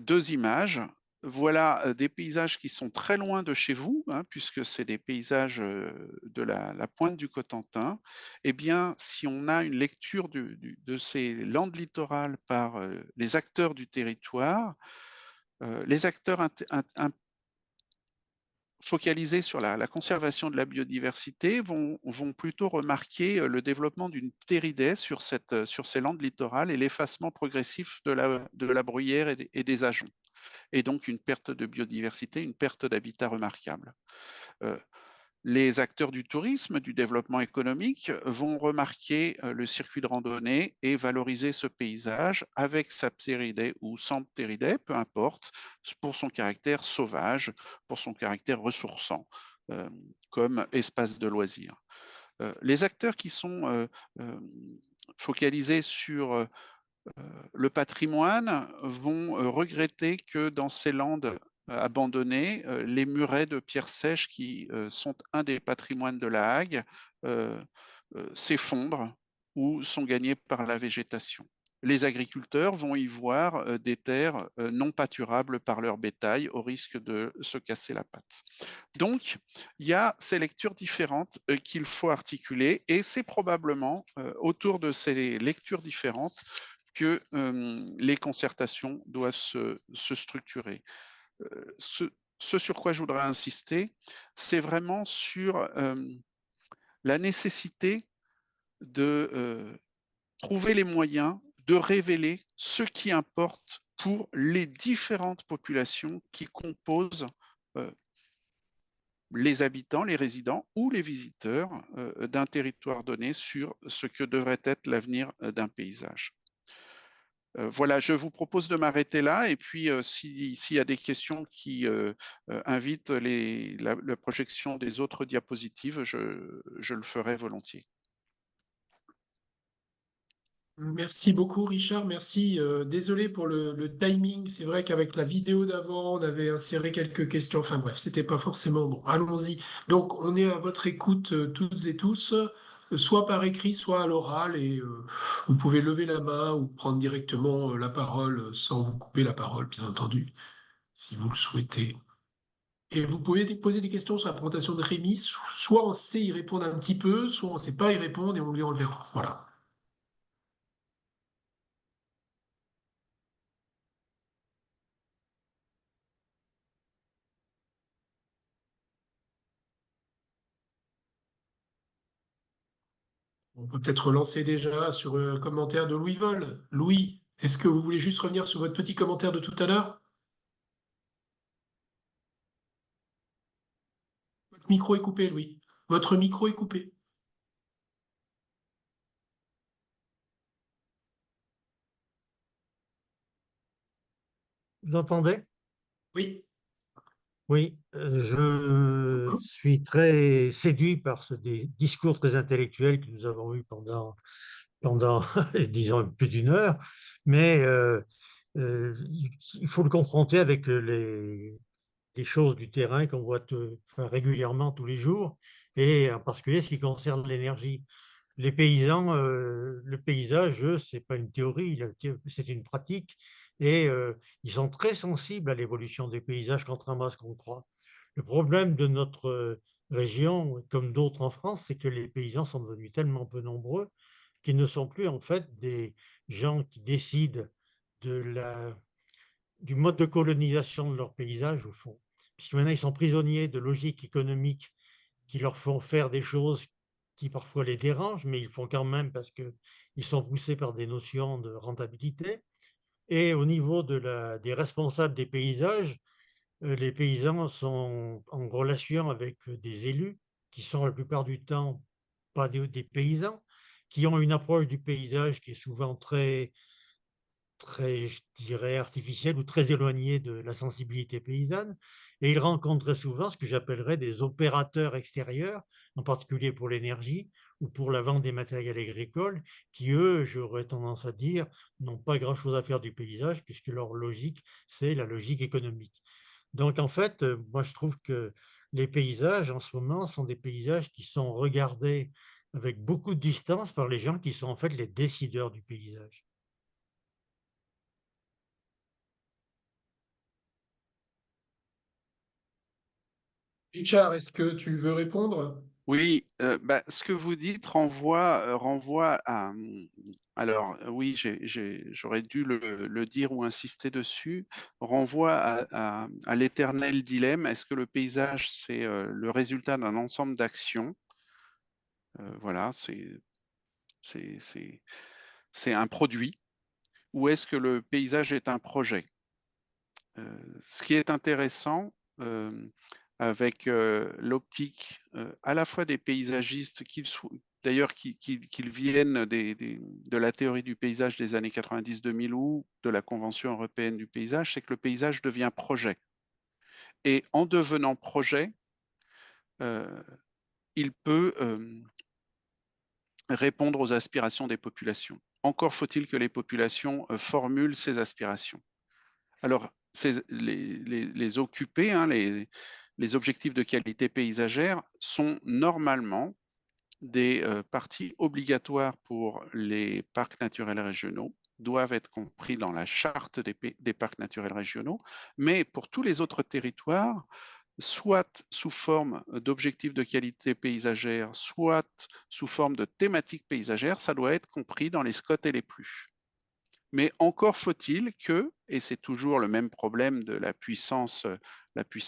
deux images. Voilà des paysages qui sont très loin de chez vous, hein, puisque c'est des paysages de la pointe du Cotentin. Eh bien, si on a une lecture de ces landes littorales par les acteurs du territoire, les acteurs focalisés sur la conservation de la biodiversité vont plutôt remarquer le développement d'une ptéridée sur ces landes littorales et l'effacement progressif de la bruyère et des ajoncs. Et donc une perte de biodiversité, une perte d'habitat remarquable. Les acteurs du tourisme, du développement économique vont remarquer le circuit de randonnée et valoriser ce paysage avec sa ptéridée ou sans ptéridée, peu importe, pour son caractère sauvage, pour son caractère ressourçant, comme espace de loisirs. Les acteurs qui sont focalisés sur le patrimoine vont regretter que dans ces landes abandonnées, les murets de pierres sèches qui sont un des patrimoines de la Hague s'effondrent ou sont gagnés par la végétation. Les agriculteurs vont y voir des terres non pâturables par leur bétail au risque de se casser la patte. Donc, il y a ces lectures différentes qu'il faut articuler et c'est probablement autour de ces lectures différentes que les concertations doivent se structurer. Ce sur quoi je voudrais insister, c'est vraiment sur la nécessité de trouver les moyens de révéler ce qui importe pour les différentes populations qui composent les habitants, les résidents ou les visiteurs d'un territoire donné sur ce que devrait être l'avenir d'un paysage. Voilà, je vous propose de m'arrêter là et puis s'il y a des questions qui invitent la projection des autres diapositives, je le ferai volontiers. Merci beaucoup, Richard. Merci. Désolé pour le timing. C'est vrai qu'avec la vidéo d'avant, on avait inséré quelques questions. Enfin bref, c'était pas forcément bon. Allons-y. Donc, on est à votre écoute toutes et tous, soit par écrit, soit à l'oral. Et vous pouvez lever la main ou prendre directement la parole sans vous couper la parole, bien entendu, si vous le souhaitez. Et vous pouvez poser des questions sur la présentation de Rémi. Soit on sait y répondre un petit peu, soit on ne sait pas y répondre et on lui enverra. Voilà. On peut peut-être relancer déjà sur un commentaire de Louis Vol. Louis, est-ce que vous voulez juste revenir sur votre petit commentaire de tout à l'heure? Votre micro est coupé, Louis. Votre micro est coupé. Vous entendez? Oui. Oui, je suis très séduit par ce discours très intellectuel que nous avons eu pendant disons, plus d'une heure, mais il faut le confronter avec les choses du terrain qu'on voit enfin, régulièrement tous les jours, et en particulier ce qui concerne l'énergie. les paysans, le paysage, eux, c'est pas une théorie, c'est une pratique, et ils sont très sensibles à l'évolution des paysages, contrairement à ce qu'on croit. Le problème de notre région, comme d'autres en France, c'est que les paysans sont devenus tellement peu nombreux qu'ils ne sont plus en fait des gens qui décident de du mode de colonisation de leur paysage, au fond. Puisque maintenant, ils sont prisonniers de logiques économiques qui leur font faire des choses qui parfois les dérangent, mais ils font quand même parce qu'ils sont poussés par des notions de rentabilité. Et au niveau des responsables des paysages, les paysans sont en relation avec des élus qui sont la plupart du temps pas des paysans, qui ont une approche du paysage qui est souvent très, je dirais, artificielle ou très éloignée de la sensibilité paysanne. Et ils rencontrent très souvent ce que j'appellerais des opérateurs extérieurs, en particulier pour l'énergie ou pour la vente des matériels agricoles, qui, eux, j'aurais tendance à dire, n'ont pas grand-chose à faire du paysage, puisque leur logique, c'est la logique économique. Donc, en fait, moi, je trouve que les paysages, en ce moment, sont des paysages qui sont regardés avec beaucoup de distance par les gens qui sont en fait les décideurs du paysage. Richard, est-ce que tu veux répondre? Oui, ce que vous dites renvoie à. Alors, oui, j'aurais dû le dire ou insister dessus, renvoie à l'éternel dilemme. Est-ce que le paysage, c'est le résultat d'un ensemble d'actions? Voilà, c'est un produit. Ou est-ce que le paysage est un projet? Ce qui est intéressant avec l'optique à la fois des paysagistes, d'ailleurs qu'ils viennent de la théorie du paysage des années 90-2000 ou de la Convention européenne du paysage, c'est que le paysage devient projet. Et en devenant projet, il peut répondre aux aspirations des populations. Encore faut-il que les populations formulent ces aspirations. Alors, les occupés, hein, les objectifs de qualité paysagère sont normalement des parties obligatoires pour les parcs naturels régionaux, doivent être compris dans la charte des parcs naturels régionaux, mais pour tous les autres territoires, soit sous forme d'objectifs de qualité paysagère, soit sous forme de thématiques paysagères, ça doit être compris dans les SCOT et les PLU. Mais encore faut-il que, et c'est toujours le même problème de la puissance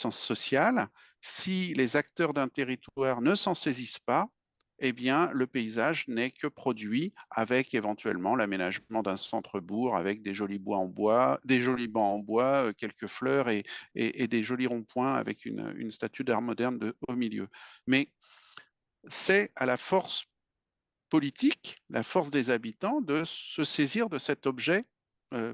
sociale, si les acteurs d'un territoire ne s'en saisissent pas, eh bien, le paysage n'est que produit avec éventuellement l'aménagement d'un centre-bourg avec des jolis bois en bois, des jolis bancs en bois, quelques fleurs et des jolis ronds-points avec une statue d'art moderne au milieu. Mais c'est à la force politique, la force des habitants, de se saisir de cet objet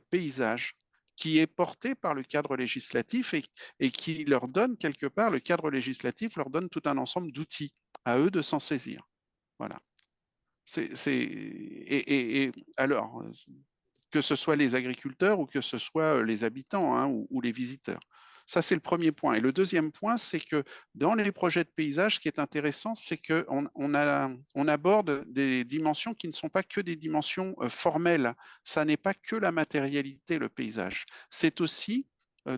paysage qui est porté par le cadre législatif et qui leur donne quelque part, le cadre législatif leur donne tout un ensemble d'outils à eux de s'en saisir. Voilà. Et alors, que ce soit les agriculteurs ou que ce soit les habitants hein, ou les visiteurs. Ça, c'est le premier point. Et le deuxième point, c'est que dans les projets de paysage, ce qui est intéressant, c'est qu'on aborde des dimensions qui ne sont pas que des dimensions formelles. Ça n'est pas que la matérialité, le paysage. C'est aussi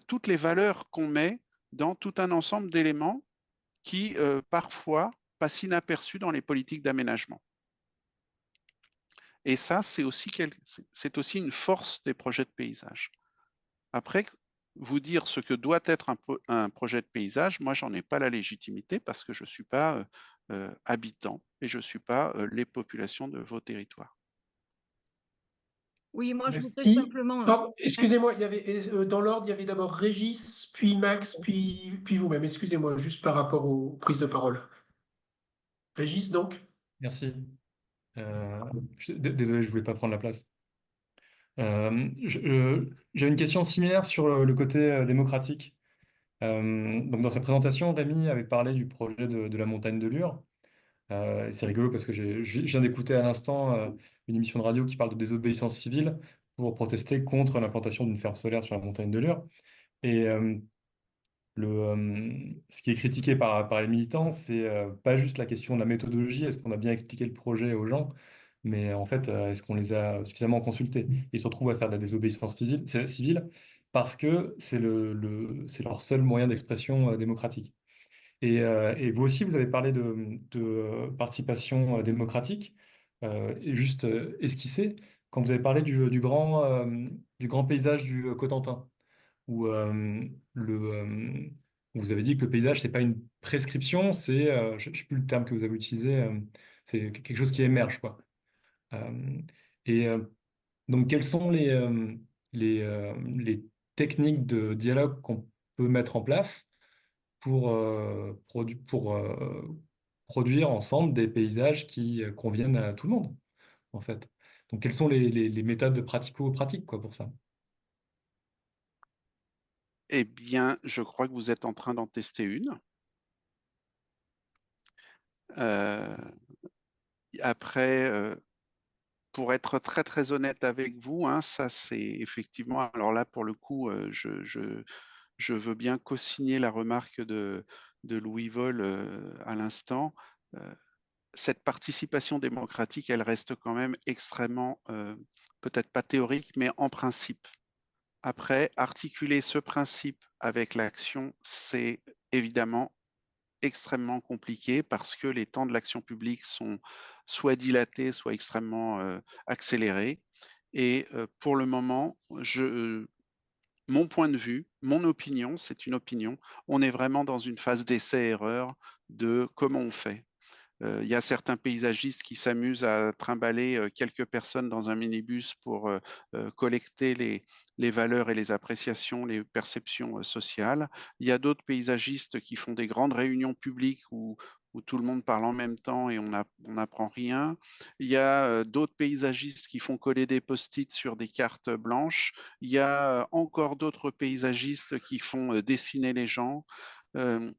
toutes les valeurs qu'on met dans tout un ensemble d'éléments qui, parfois, passent inaperçus dans les politiques d'aménagement. Et ça, c'est aussi une force des projets de paysage. Après, vous dire ce que doit être un projet de paysage, moi, j'en ai pas la légitimité parce que je ne suis pas habitant et je ne suis pas les populations de vos territoires. Oui, moi, je voudrais Merci. simplement. Pardon, excusez-moi, il y avait, dans l'ordre, il y avait d'abord Régis, puis Max, puis vous-même. Excusez-moi, juste par rapport aux prises de parole. Régis, donc? Merci. Désolé, je ne voulais pas prendre la place. J'ai une question similaire sur le côté démocratique. Donc dans sa présentation, Rémi avait parlé du projet de la montagne de Lure. C'est rigolo parce que je viens d'écouter à l'instant une émission de radio qui parle de désobéissance civile pour protester contre l'implantation d'une ferme solaire sur la montagne de Lure. Et ce qui est critiqué par les militants, c'est pas juste la question de la méthodologie, est-ce qu'on a bien expliqué le projet aux gens, mais en fait, est-ce qu'on les a suffisamment consultés? Ils se retrouvent à faire de la désobéissance civile parce que c'est leur seul moyen d'expression démocratique. Et vous aussi, vous avez parlé de participation démocratique, et juste esquissé, quand vous avez parlé du grand paysage du Cotentin, où, vous avez dit que le paysage, c'est pas une prescription, c'est, je ne sais plus le terme que vous avez utilisé, c'est quelque chose qui émerge, quoi. Euh, et donc, quelles sont les techniques de dialogue qu'on peut mettre en place pour, produire ensemble des paysages qui conviennent à tout le monde, en fait. Donc, quelles sont les méthodes pratico-pratiques, quoi, pour ça? Eh bien, je crois que vous êtes en train d'en tester une. Euh, Après, pour être très très honnête avec vous, hein, ça c'est effectivement. Alors là, pour le coup, je veux bien co-signer la remarque de Louis Vol à l'instant. Euh, cette participation démocratique, elle reste quand même extrêmement, peut-être pas théorique, mais en principe. Après, articuler ce principe avec l'action, c'est évidemment extrêmement compliqué parce que les temps de l'action publique sont soit dilatés, soit extrêmement accélérés. Et pour le moment, mon point de vue, mon opinion, c'est une opinion, on est vraiment dans une phase d'essai-erreur de comment on fait. Il y a certains paysagistes qui s'amusent à trimballer quelques personnes dans un minibus pour collecter les valeurs et les appréciations, les perceptions sociales. Il y a d'autres paysagistes qui font des grandes réunions publiques où tout le monde parle en même temps et on n'apprend rien. Il y a d'autres paysagistes qui font coller des post-it sur des cartes blanches. Il y a encore d'autres paysagistes qui font dessiner les gens. Il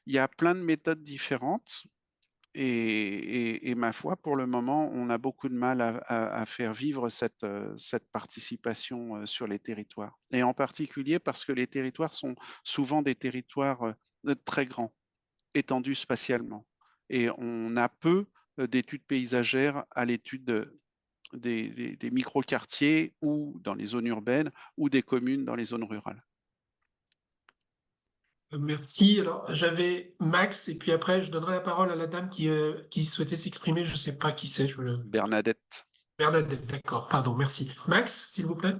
y a plein de méthodes différentes. Et ma foi, pour le moment, on a beaucoup de mal à faire vivre cette participation sur les territoires. Et en particulier parce que les territoires sont souvent des territoires très grands, étendus spatialement. Et on a peu d'études paysagères à l'étude des micro-quartiers ou dans les zones urbaines ou des communes dans les zones rurales. Merci. Alors, j'avais Max, et puis après, je donnerai la parole à la dame qui souhaitait s'exprimer. Je ne sais pas qui c'est. Bernadette. Bernadette, d'accord. Pardon, merci. Max, s'il vous plaît.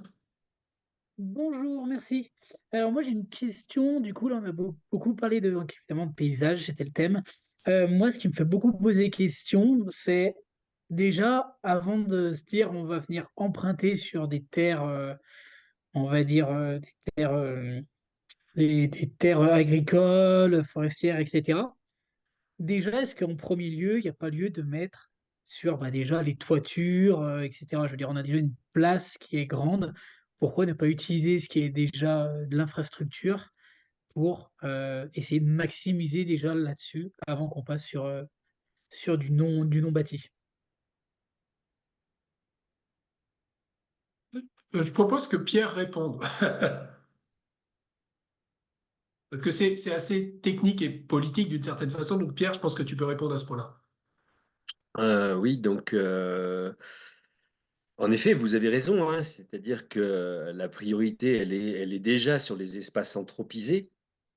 Bonjour, merci. Alors moi j'ai une question, du coup là on a beaucoup parlé de, donc, évidemment de paysage, c'était le thème. Moi ce qui me fait beaucoup poser question, c'est déjà avant de se dire on va venir emprunter sur des terres, on va dire des terres agricoles, forestières, etc. Déjà, est-ce qu'en premier lieu, il n'y a pas lieu de mettre sur bah, déjà les toitures, etc. Je veux dire, on a déjà une place qui est grande. Pourquoi ne pas utiliser ce qui est déjà de l'infrastructure pour essayer de maximiser déjà là-dessus avant qu'on passe sur du non bâti? Je propose que Pierre réponde. Parce que c'est assez technique et politique d'une certaine façon. Donc, Pierre, je pense que tu peux répondre à ce point-là. Oui, donc en effet, vous avez raison, hein, c'est-à-dire que la priorité, elle est déjà sur les espaces anthropisés,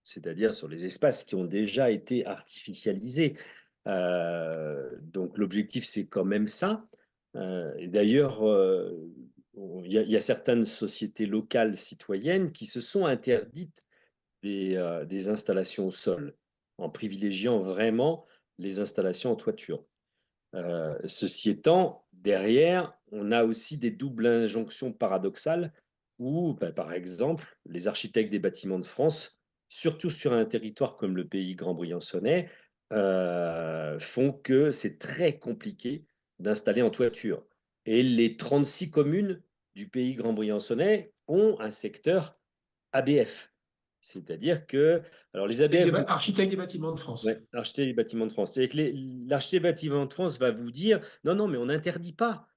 c'est-à-dire sur les espaces qui ont déjà été artificialisés. Donc l'objectif, c'est quand même ça. Et d'ailleurs, il y a certaines sociétés locales citoyennes qui se sont interdites des installations au sol, en privilégiant vraiment les installations en toiture. Ceci étant, derrière, on a aussi des doubles injonctions paradoxales où, bah, par exemple, les architectes des bâtiments de France, surtout sur un territoire comme le pays grand-briançonnais, font que c'est très compliqué d'installer en toiture. Et les 36 communes du pays grand-briançonnais ont un secteur ABF. C'est-à-dire que, alors les ABF, Architecte des bâtiments de ouais, France. l'architecte des bâtiments de France. C'est-à-dire que l'architecte des bâtiments de France va vous dire non, non, mais on n'interdit pas.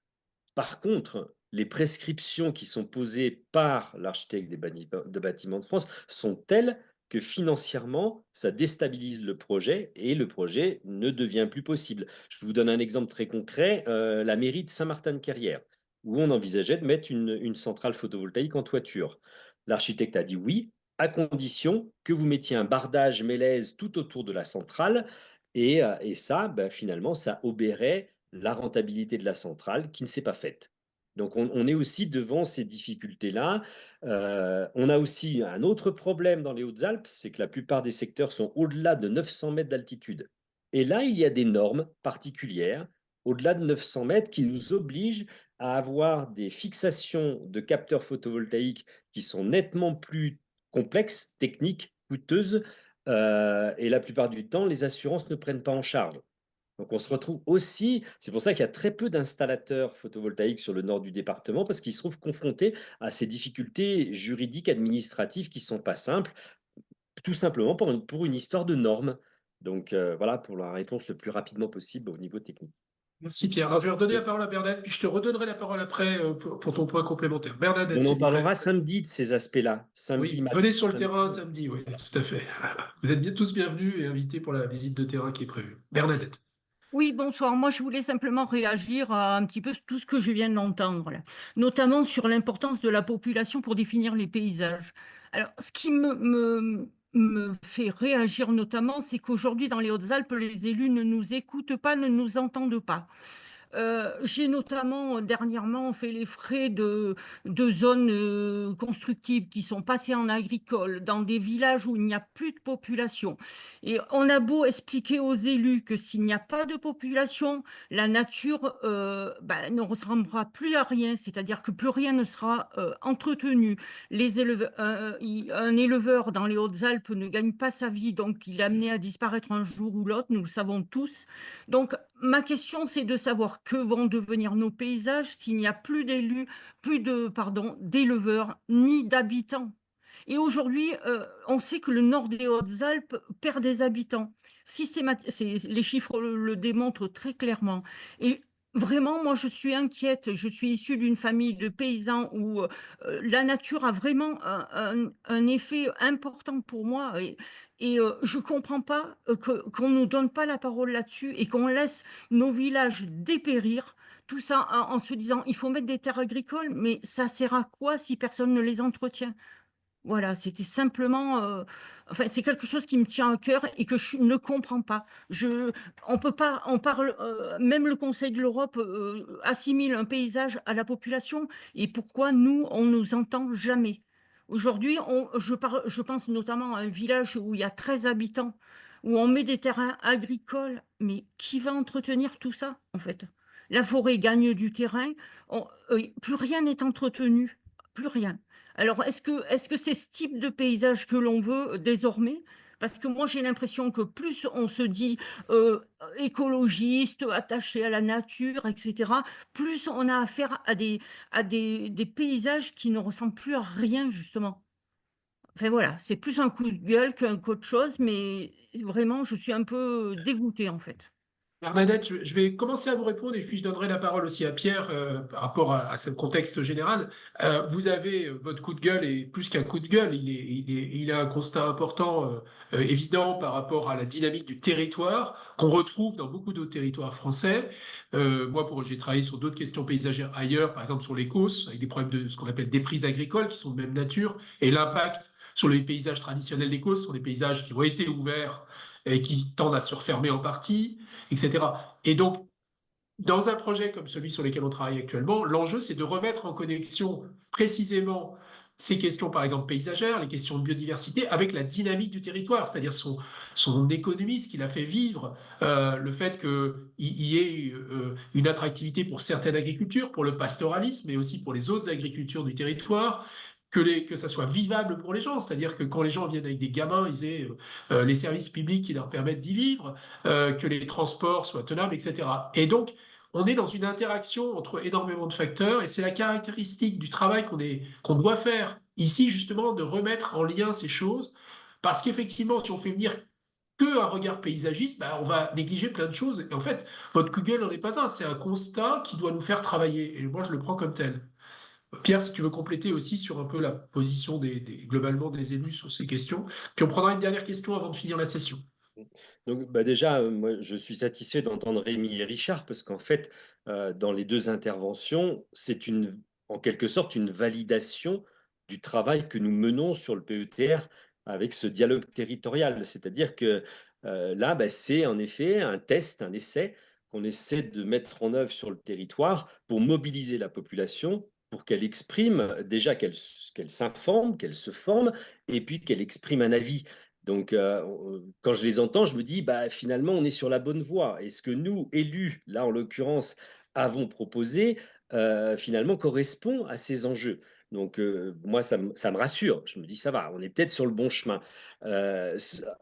Par contre, les prescriptions qui sont posées par l'architecte des bâtiments de France sont telles que financièrement, ça déstabilise le projet et le projet ne devient plus possible. Je vous donne un exemple très concret, la mairie de Saint-Martin-de-Carrière, où on envisageait de mettre une centrale photovoltaïque en toiture. L'architecte a dit oui, à condition que vous mettiez un bardage mélèze tout autour de la centrale, et ça, finalement, ça obérait la rentabilité de la centrale qui ne s'est pas faite. Donc on est aussi devant ces difficultés-là. On a aussi un autre problème dans les Hautes-Alpes, c'est que la plupart des secteurs sont au-delà de 900 mètres d'altitude. Et là, il y a des normes particulières au-delà de 900 mètres qui nous obligent à avoir des fixations de capteurs photovoltaïques qui sont nettement plus complexes, techniques, coûteuses, et la plupart du temps, les assurances ne prennent pas en charge. Donc on se retrouve aussi, c'est pour ça qu'il y a très peu d'installateurs photovoltaïques sur le nord du département, parce qu'ils se trouvent confrontés à ces difficultés juridiques, administratives qui ne sont pas simples, tout simplement pour une histoire de normes. Donc voilà pour la réponse le plus rapidement possible au niveau technique. Merci Pierre. Alors, je vais redonner la Oui. parole à Bernadette, puis je te redonnerai la parole après pour ton point complémentaire. Bernadette, On en s'il vous plaît. parlera samedi de ces aspects-là. Samedi Oui, matin. venez sur le terrain samedi, oui, tout à fait. Vous êtes tous bienvenus et invités pour la visite de terrain qui est prévue. Bernadette. Oui, bonsoir. Moi, je voulais simplement réagir à un petit peu tout ce que je viens d'entendre, là, notamment sur l'importance de la population pour définir les paysages. Alors, ce qui me fait réagir notamment, c'est qu'aujourd'hui, dans les Hautes-Alpes, les élus ne nous écoutent pas, ne nous entendent pas. J'ai notamment dernièrement fait les frais de zones constructibles qui sont passées en agricole dans des villages où il n'y a plus de population. Et on a beau expliquer aux élus que s'il n'y a pas de population, la nature ne ressemblera plus à rien, c'est-à-dire que plus rien ne sera entretenu. Un éleveur dans les Hautes-Alpes ne gagne pas sa vie, donc il est amené à disparaître un jour ou l'autre, nous le savons tous. Donc, ma question, c'est de savoir que vont devenir nos paysages s'il n'y a plus d'éleveurs ni d'habitants. Et aujourd'hui, on sait que le nord des Hautes-Alpes perd des habitants. Les chiffres le démontrent très clairement. Et vraiment, moi, je suis inquiète. Je suis issue d'une famille de paysans où la nature a vraiment un effet important pour moi. Et je ne comprends pas qu'on ne nous donne pas la parole là-dessus et qu'on laisse nos villages dépérir. Tout ça en se disant, il faut mettre des terres agricoles, mais ça sert à quoi si personne ne les entretient? Voilà, c'était simplement, enfin, c'est quelque chose qui me tient à cœur et que je ne comprends pas. On peut pas, on parle, même le Conseil de l'Europe assimile un paysage à la population. Et pourquoi nous, on nous entend jamais? Aujourd'hui, je pense notamment à un village où il y a 13 habitants, où on met des terrains agricoles, mais qui va entretenir tout ça, en fait? La forêt gagne du terrain, plus rien n'est entretenu, plus rien. Alors, est-ce que c'est ce type de paysage que l'on veut désormais? Parce que moi, j'ai l'impression que plus on se dit écologiste, attaché à la nature, etc., plus on a affaire à des paysages qui ne ressemblent plus à rien, justement. Enfin voilà, c'est plus un coup de gueule qu'autre chose, mais vraiment, je suis un peu dégoûtée, en fait. Bernadette, je vais commencer à vous répondre et puis je donnerai la parole aussi à Pierre par rapport à ce contexte général. Vous avez votre coup de gueule et plus qu'un coup de gueule, il a un constat important, évident par rapport à la dynamique du territoire qu'on retrouve dans beaucoup d'autres territoires français. J'ai travaillé sur d'autres questions paysagères ailleurs, par exemple sur les Causses, avec des problèmes de ce qu'on appelle des prises agricoles qui sont de même nature et l'impact sur les paysages traditionnels des Causses, sur des paysages qui ont été ouverts et qui tendent à se refermer en partie, etc. Et donc, dans un projet comme celui sur lequel on travaille actuellement, l'enjeu, c'est de remettre en connexion précisément ces questions, par exemple paysagères, les questions de biodiversité, avec la dynamique du territoire, c'est-à-dire son économie, ce qu'il a fait vivre, le fait qu'il y ait une attractivité pour certaines agricultures, pour le pastoralisme, mais aussi pour les autres agricultures du territoire, que ça soit vivable pour les gens, c'est-à-dire que quand les gens viennent avec des gamins, ils aient les services publics qui leur permettent d'y vivre, que les transports soient tenables, etc. Et donc, on est dans une interaction entre énormément de facteurs et c'est la caractéristique du travail qu'on doit faire ici, justement, de remettre en lien ces choses. Parce qu'effectivement, si on fait venir que un regard paysagiste, on va négliger plein de choses. Et en fait, votre Google n'en est pas un, c'est un constat qui doit nous faire travailler. Et moi, je le prends comme tel. Pierre, si tu veux compléter aussi sur un peu la position globalement des élus sur ces questions. Puis on prendra une dernière question avant de finir la session. Donc, déjà, moi, je suis satisfait d'entendre Rémi et Richard parce qu'en fait, dans les deux interventions, c'est en quelque sorte une validation du travail que nous menons sur le PETR avec ce dialogue territorial. C'est-à-dire que là, c'est en effet un test, un essai qu'on essaie de mettre en œuvre sur le territoire pour mobiliser la population, pour qu'elle exprime, déjà qu'elle s'informe, qu'elle se forme, et puis qu'elle exprime un avis. Donc, quand je les entends, je me dis, finalement, on est sur la bonne voie. Et ce que nous, élus, là, en l'occurrence, avons proposé, finalement, correspond à ces enjeux. Donc, moi, ça me rassure. Je me dis, ça va, on est peut-être sur le bon chemin.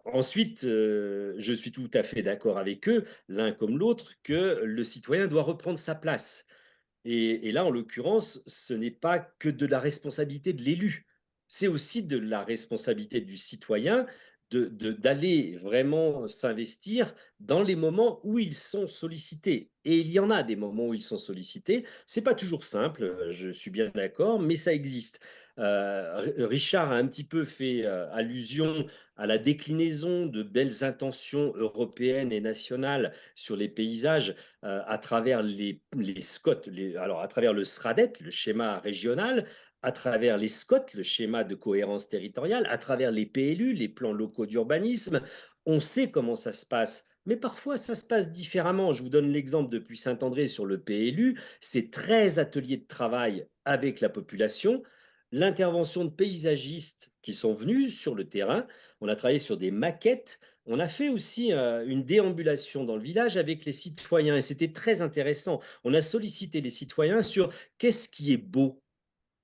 Ensuite, je suis tout à fait d'accord avec eux, l'un comme l'autre, que le citoyen doit reprendre sa place. Et là, en l'occurrence, ce n'est pas que de la responsabilité de l'élu, c'est aussi de la responsabilité du citoyen d'aller vraiment s'investir dans les moments où ils sont sollicités. Et il y en a des moments où ils sont sollicités. C'est pas toujours simple, je suis bien d'accord, mais ça existe. Richard a un petit peu fait allusion à la déclinaison de belles intentions européennes et nationales sur les paysages à travers les SCOT, alors à travers le SRADET, le schéma régional, à travers les SCOT, le schéma de cohérence territoriale, à travers les PLU, les plans locaux d'urbanisme. On sait comment ça se passe, mais parfois ça se passe différemment. Je vous donne l'exemple depuis Saint-André sur le PLU, c'est 13 ateliers de travail avec la population, l'intervention de paysagistes qui sont venus sur le terrain, on a travaillé sur des maquettes, on a fait aussi une déambulation dans le village avec les citoyens et c'était très intéressant. On a sollicité les citoyens sur qu'est-ce qui est beau.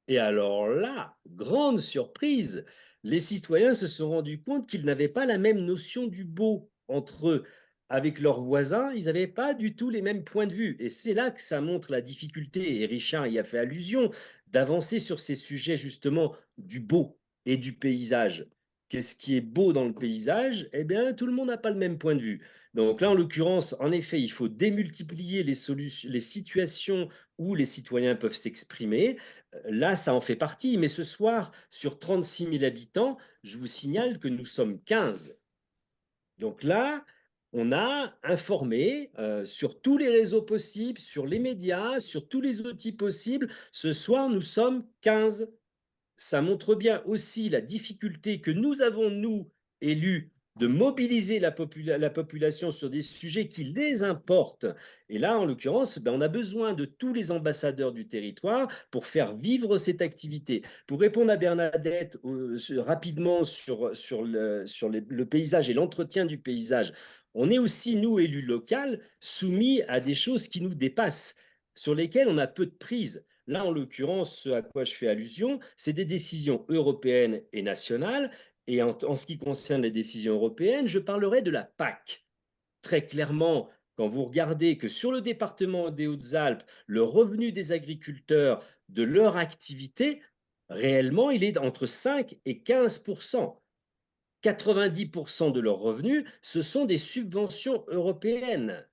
Et alors là, grande surprise, les citoyens se sont rendus compte qu'ils n'avaient pas la même notion du beau entre eux. Avec leurs voisins, ils n'avaient pas du tout les mêmes points de vue. Et c'est là que ça montre la difficulté, et Richard y a fait allusion, d'avancer sur ces sujets justement du beau et du paysage. Qu'est-ce qui est beau dans le paysage? Eh bien, tout le monde n'a pas le même point de vue. Donc là, en l'occurrence, en effet, il faut démultiplier les situations où les citoyens peuvent s'exprimer. Là, ça en fait partie. Mais ce soir, sur 36 000 habitants, je vous signale que nous sommes 15. Donc là, on a informé sur tous les réseaux possibles, sur les médias, sur tous les outils possibles. Ce soir, nous sommes 15. Ça montre bien aussi la difficulté que nous avons, nous, élus, de mobiliser la population sur des sujets qui les importent. Et là, en l'occurrence, on a besoin de tous les ambassadeurs du territoire pour faire vivre cette activité. Pour répondre à Bernadette rapidement sur le paysage et l'entretien du paysage, on est aussi, nous, élus locaux, soumis à des choses qui nous dépassent, sur lesquelles on a peu de prise. Là, en l'occurrence, ce à quoi je fais allusion, c'est des décisions européennes et nationales. Et en ce qui concerne les décisions européennes, je parlerai de la PAC. Très clairement, quand vous regardez que sur le département des Hautes-Alpes, le revenu des agriculteurs de leur activité, réellement, il est entre 5 et 15%. 90% de leurs revenus, ce sont des subventions européennes.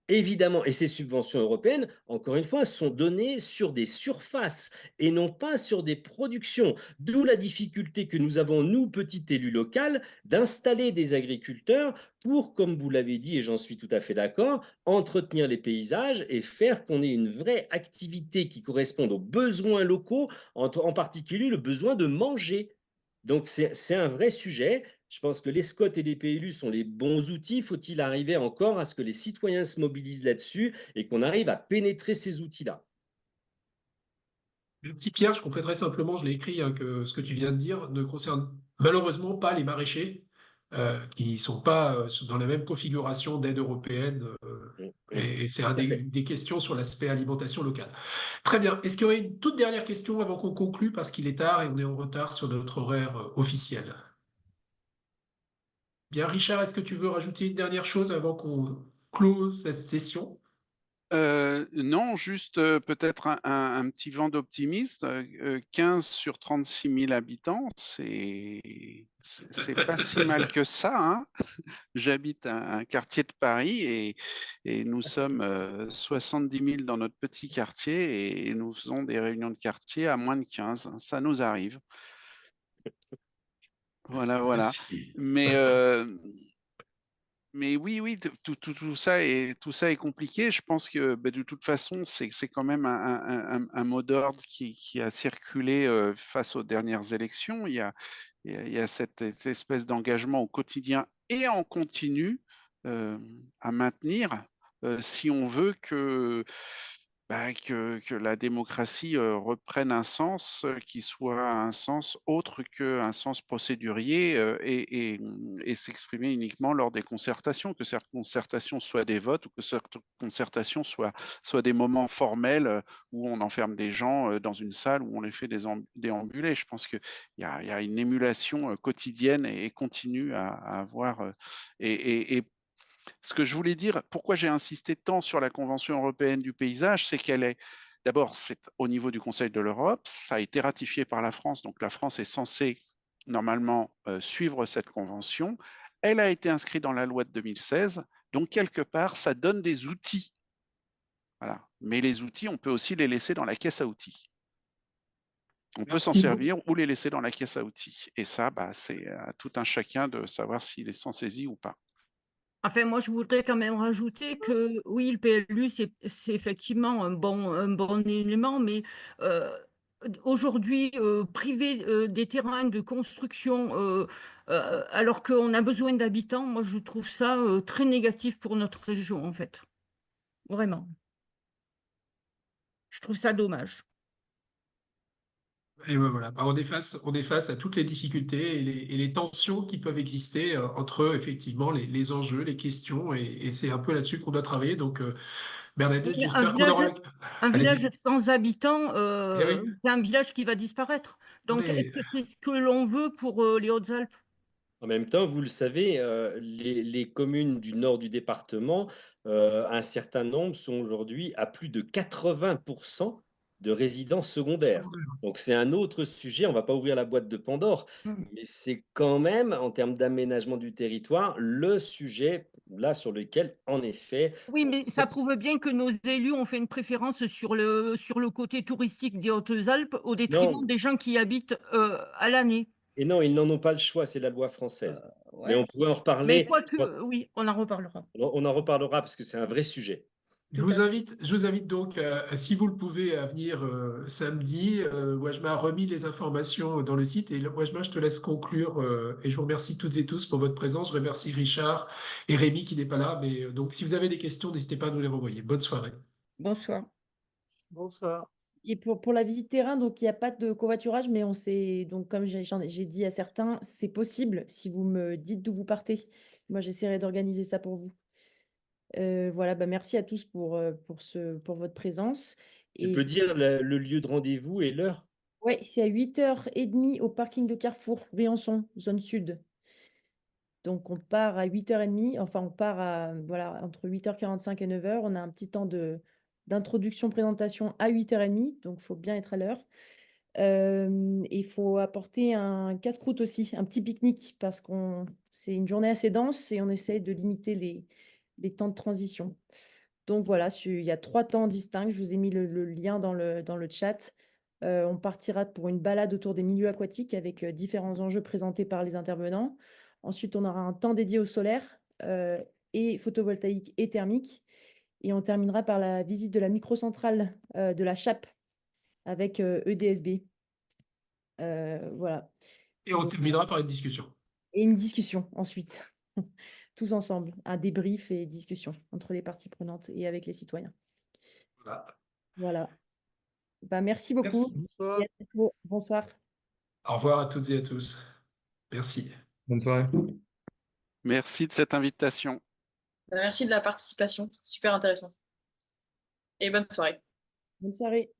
Évidemment, et ces subventions européennes, encore une fois, sont données sur des surfaces et non pas sur des productions. D'où la difficulté que nous avons, nous, petits élus locaux, d'installer des agriculteurs pour, comme vous l'avez dit, et j'en suis tout à fait d'accord, entretenir les paysages et faire qu'on ait une vraie activité qui corresponde aux besoins locaux, en particulier le besoin de manger. Donc, c'est un vrai sujet. Je pense que les SCOT et les PLU sont les bons outils. Faut-il arriver encore à ce que les citoyens se mobilisent là-dessus et qu'on arrive à pénétrer ces outils-là? Le petit Pierre, je compléterai simplement, je l'ai écrit, que ce que tu viens de dire ne concerne malheureusement pas les maraîchers qui ne sont pas dans la même configuration d'aide européenne. Et c'est une des questions sur l'aspect alimentation locale. Très bien. Est-ce qu'il y aurait une toute dernière question avant qu'on conclue parce qu'il est tard et on est en retard sur notre horaire officiel? Bien, Richard, est-ce que tu veux rajouter une dernière chose avant qu'on close cette session? Non, juste peut-être un petit vent d'optimisme. 15 sur 36 000 habitants, c'est pas si mal que ça, hein. J'habite un quartier de Paris et nous sommes 70 000 dans notre petit quartier et nous faisons des réunions de quartier à moins de 15. Ça nous arrive. Voilà, voilà. Merci. Mais oui, tout ça est compliqué. Je pense que de toute façon, c'est quand même un mot d'ordre qui a circulé face aux dernières élections. Il y a cette espèce d'engagement au quotidien et en continu à maintenir si on veut que la démocratie reprenne un sens qui soit un sens autre qu'un sens procédurier et s'exprimer uniquement lors des concertations, que ces concertations soient des votes ou que ces concertations soient des moments formels où on enferme des gens dans une salle où on les fait déambuler. Je pense qu'il y a une émulation quotidienne et continue à avoir. Et ce que je voulais dire, pourquoi j'ai insisté tant sur la Convention européenne du paysage, c'est qu'elle est, d'abord, c'est au niveau du Conseil de l'Europe, ça a été ratifié par la France, donc la France est censée normalement suivre cette convention. Elle a été inscrite dans la loi de 2016, donc quelque part, ça donne des outils. Voilà. Mais les outils, on peut aussi les laisser dans la caisse à outils. On peut s'en Merci. servir ou les laisser dans la caisse à outils. Et ça, c'est à tout un chacun de savoir s'il est s'en saisit ou pas. Enfin, moi, je voudrais quand même rajouter que oui, le PLU, c'est effectivement un bon élément, mais aujourd'hui, priver des terrains de construction alors qu'on a besoin d'habitants, moi, je trouve ça très négatif pour notre région, en fait. Vraiment. Je trouve ça dommage. Et voilà, bah, on est face à toutes les difficultés et les tensions qui peuvent exister entre effectivement les enjeux, les questions, et c'est un peu là-dessus qu'on doit travailler. Donc, Bernadette, Mais j'espère qu'on aura... un village Allez-y. sans habitants, Eh oui, c'est un village qui va disparaître. Donc, est-ce mais que c'est ce que l'on veut pour les Hautes-Alpes? En même temps, vous le savez, les communes du nord du département, un certain nombre sont aujourd'hui à plus de 80 de résidences secondaires. Donc c'est un autre sujet, on ne va pas ouvrir la boîte de Pandore, Mmh. mais c'est quand même, en termes d'aménagement du territoire, le sujet là sur lequel, en effet, Oui, mais ça prouve bien que nos élus ont fait une préférence sur le côté touristique des Hautes-Alpes au détriment non, des gens qui y habitent, à l'année. et non, ils n'en ont pas le choix, c'est la loi française. Mais Ouais. on pourrait en Mais reparler, je quoique, pense, oui, on en reparlera. on en reparlera parce que c'est un vrai sujet. Tout à fait. je vous invite donc, si vous le pouvez, à venir samedi. Wajma a remis les informations dans le site et Wajma, je te laisse conclure et je vous remercie toutes et tous pour votre présence. Je remercie Richard et Rémi qui n'est pas là, mais donc si vous avez des questions, n'hésitez pas à nous les renvoyer. Bonne soirée. Bonsoir. Bonsoir. Et pour la visite terrain, donc il n'y a pas de covoiturage, mais on sait, donc comme j'ai dit à certains, c'est possible si vous me dites d'où vous partez. Moi, j'essaierai d'organiser ça pour vous. Voilà, bah, merci à tous pour votre présence. Tu Et peux dire le lieu de rendez-vous et l'heure? ouais, c'est à 8h30 au parking de Carrefour, Briançon, zone sud. Donc on part à 8h30, enfin on part à, voilà, entre 8h45 et 9h. On a un petit temps d'introduction, présentation à 8h30, donc il faut bien être à l'heure. Il faut apporter un casse-croûte aussi, un petit pique-nique, parce c'est une journée assez dense et on essaye de limiter les temps de transition. Donc voilà, il y a 3 temps distincts. Je vous ai mis le lien dans le chat. On partira pour une balade autour des milieux aquatiques avec différents enjeux présentés par les intervenants. Ensuite, on aura un temps dédié au solaire et photovoltaïque et thermique. Et on terminera par la visite de la microcentrale de la Chappe avec EDSB. Voilà. Et on terminera par une discussion. Et une discussion ensuite, tous ensemble, un débrief et discussion entre les parties prenantes et avec les citoyens. Voilà. Voilà. Bah, merci beaucoup. Merci. Bonsoir. Et à bientôt. Bonsoir. Au revoir à toutes et à tous. Merci. Bonne soirée. Merci de cette invitation. Merci de la participation, c'était super intéressant. Et bonne soirée. Bonne soirée.